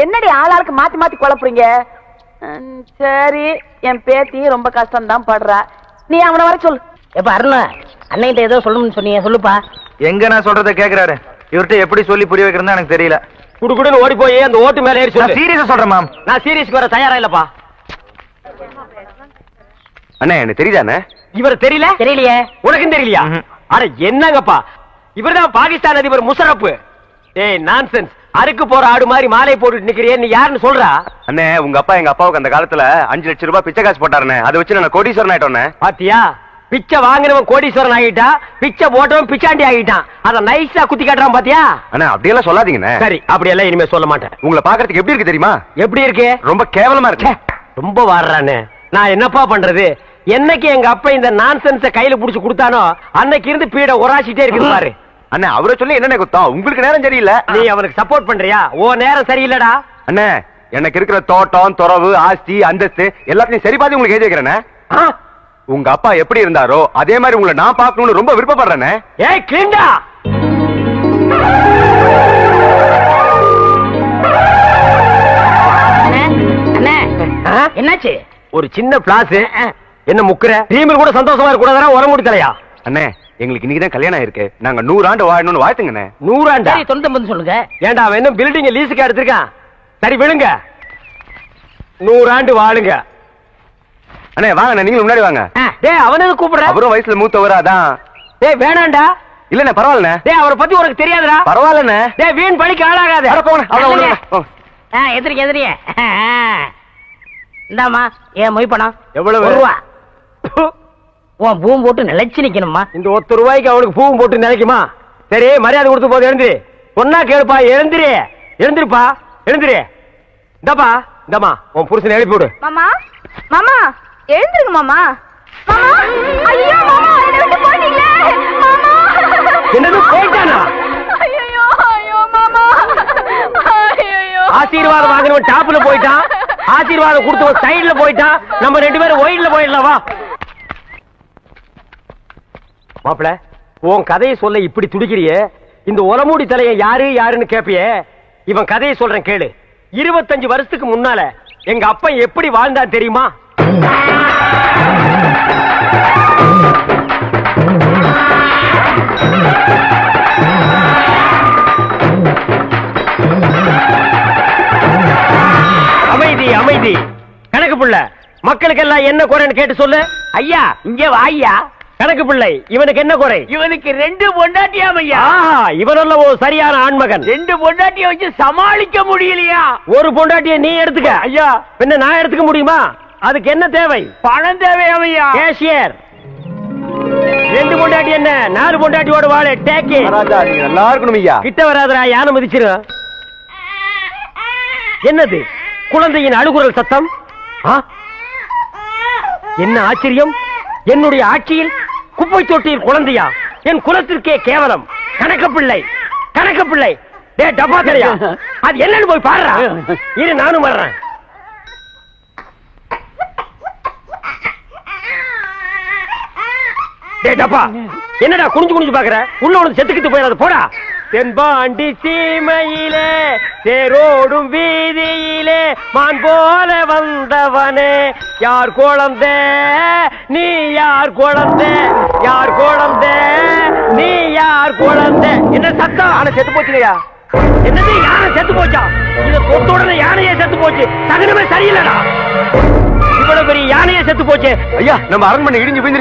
என்னடி ஆளாளுக்கு மாத்தி மாத்தி குழப்புறீங்க? சரி, என் பேத்தி ரொம்ப கஷ்டம் தான் படுறா. நீ அவனை வர சொல்லு. எப்ப அருணா, அன்னைகிட்ட ஏதோ சொல்லணும்னு சொன்னீங்க, சொல்லுப்பா. எங்க நான் சொல்றத கேக்குறாரு. இவர்கிட்ட எப்படி சொல்லி புரிய வைக்கிறதா எனக்கு தெரியல. குடுக்குடுன்னு ஓடி போய் அந்த ஓட்டு மேல ஏறி சொல்லு. சீரியஸா சொல்றேன் மேம். நான் சீரியஸ்க்கு வர தயாரா இல்லப்பா. அண்ணே, எனக்கு தெரியுதானே? இவர் தெரியல? தெரியலையே. உனக்கும் தெரியலையா? அட என்னங்கப்பா, இவர்தான் பாகிஸ்தான் அதிபர் முஷரப். ஏய் நான்சென்ஸ், அறுக்கு போற ஆடு மாதிரி மாலை போட்டுட்டு நிக்கிறியே, நீ யாருன்னு சொல்றா? அண்ணே, உங்க அப்பா எங்க அப்பாவுக்கு அந்த காலத்துல 5 லட்சம் ரூபாய் பிச்சை காசு போட்டாருண்ணே. அதை வச்சு நான் கோடீஸ்வரன் ஆயிட்டோண்ணே. பாத்தியா, பிச்சை வாங்கினவன் கோடீஸ்வரன் ஆகிட்டா, பிச்சை போட்டவன் பிச்சாண்டி ஆகிட்டான். அத நைஸா குத்தி காட்டுறான் பாத்தியா? அண்ணா, அப்படியெல்லாம் சொல்லாதீங்கண்ணே. சரி, அப்படியெல்லாம் இனிமே சொல்ல மாட்டேன். உங்களை பாக்குறதுக்கு எப்படி இருக்கு தெரியுமா? எப்படி இருக்கு? ரொம்ப கேவலமா இருக்கு. ரொம்ப வாடுறானே, நான் என்னப்பா பண்றது? என்னைக்கு எங்க அப்பா இந்த நான்சென்ஸ கையில புடிச்சு கொடுத்தானோ அன்னைக்கு இருந்து பீட உராசிட்டே இருக்குது பாரு. அண்ணா, அவரை சொல்லி என்ன குத்தம்? உங்களுக்கு நேரம் சரியில்லை. நீ அவனுக்கு சப்போர்ட் பண்றியா? ஓ நேரம் சரியில்லடா. அண்ணே, எனக்கு இருக்கிற தோட்டம் துறவு ஆஸ்தி அந்தஸ்து எல்லாத்தையும் சரி பார்த்து உங்களுக்கு எழுதி வைக்கிறேனே. உங்க அப்பா எப்படி இருந்தாரோ அதே மாதிரி உங்களை நான் பார்க்கணும்னு ரொம்ப விருப்பப்படுறேனே. ஏய் கிண்டா, என்னாச்சு? ஒரு சின்ன பிளாஸ். என்ன முக்குற? டீமில் கூட சந்தோஷமா இருக்க கூடாதா? உரமுடி தலையா? அண்ணே, எங்களுக்கு இன்னைக்குதான் கல்யாணம் ஆயிருக்கு. நாங்க 100 ஆண்டு வாழணும்னு வாழ்த்துங்கண்ணே. 100 ஆண்டா? 99 சொல்லுங்க. ஏண்டா, அவன் என்ன பில்டிங் லீஸுக்கு எடுத்திருக்கான்? சரி விழுங்க, 100 ஆண்டு வாழுங்க. அண்ணே வாங்க, நீங்க முன்னாடி வாங்க. டேய், அவனுக்கு கூப்பிடுற? அவரும் வயசுல மூத்தவரா அதான். டேய் வேணாண்டா. இல்லண்ணே, பரவாயில்லண்ணே. டேய், அவரை பத்தி உனக்கு தெரியாதுடா. பரவாயில்லண்ணே. டேய், வீண் பழிக்கு ஆளாகாத. எதிரிய இந்தாமா, ஏன் மொய் பணம் எவ்வளவு? 1 ரூபா. உன் பூம் போட்டு நிலைச்சு நிக்கணுமா? இந்த 1 ரூபாய்க்கு அவனுக்கு பூவும் போட்டு நினைக்குமா? சரி, மரியாதை கொடுத்து போது எழுந்திரி. சொன்னா கேளுப்பா, எழுந்திரி. எழுந்திருப்பா, எழுந்திரி. இந்தப்பா, இந்தம்மா, உன் புருஷனை எழுப்பி விடு. மாமா, மாமா எழுந்திருங்க மாமா. மாமா, ஐயோ மாமா, என்னை விட்டு போறீங்களே மாமா. என்னது போயிட்டானா? ஐயோ ஐயோ மாமா, ஐயோ. ஆசீர்வாதம் வாங்கினவன் டாப்ல போயிட்டான், ஆசீர்வாதம் கொடுத்தவன் சைடுல போயிட்டான். நம்ம 2 பேரும் ஒயிட்ல போயிடலாம். வா மாப்பிள, உன் கதையை சொல்ல இப்படி துடிக்கிறியே. இந்த ஒலமூடி தலையை யாரு யாருன்னு கேப்பியே. இவன் கதையை சொல்றேன் கேளு. 25 வருஷத்துக்கு முன்னால எங்க அப்பா எப்படி வாழ்ந்தான் தெரியுமா? அமைதி அமைதி. கணக்கு புள்ள, மக்களுக்கெல்லாம் என்ன குறைன்னு கேட்டு சொல்லு. ஐயா இங்கே வாய்யா. கணக்கு பிள்ளை, இவனுக்கு என்ன குறை? இவனுக்கு 2 பொண்டாட்டியாம் ஐயா. இவனல்ல ஓ சரியான ஆண்மகன். 2 பொண்டாட்டிய வச்சு சமாளிக்க முடியலையா? ஒரு பொண்டாட்டிய நீ எடுத்துக்க. ஐயா, பின்ன நான் எடுத்துக்க முடியுமா? அதுக்கு என்ன தேவை? பணம் தேவையாம் ஐயா. கேஷியர். 2 பொண்டாட்டி என்ன, 4 பொண்டாட்டியோட வாழ. Take it. நீங்க நல்லா இருக்கணும் ஐயா. கிட்ட வராதடா, யானை மிதிச்சிரு. என்னது? குழந்தையின் அழுகுரல் சத்தம். என்ன ஆச்சரியம்! என்னுடைய ஆட்சியில் குப்பை தொட்டியில் குழந்தையா? என் குலத்திற்கே கேவலம். கணக்கு பிள்ளை டே டப்பா தெரியா, அது என்னன்னு போய் பாடுறா. இரு நானும் வர்றேன். டே டப்பா, என்னடா குனிஞ்சு பாக்குற? உள்ள ஒண்ணு செத்துக்கிட்டு போயிடாது போடா. தென்பாண்டி சீமையிலே தேரோடும் வீதியிலே மான் போல வந்தவனே, யார் குழந்தை நீ? யார் குழந்தை? யார் குழந்தை நீ? யார் குழந்தை? என்ன சத்தம்? ஆனா செத்து போச்சுலையா? என்னது யானை செத்து போச்சா? இத தொட்ட உடனே யானையே செத்து போச்சு. சகனமே சரியில்லடா. இவ்வளவு பெரிய யானையே செத்து போச்சு. ஐயா நம்ம அரண்மனை இடிஞ்சு போய்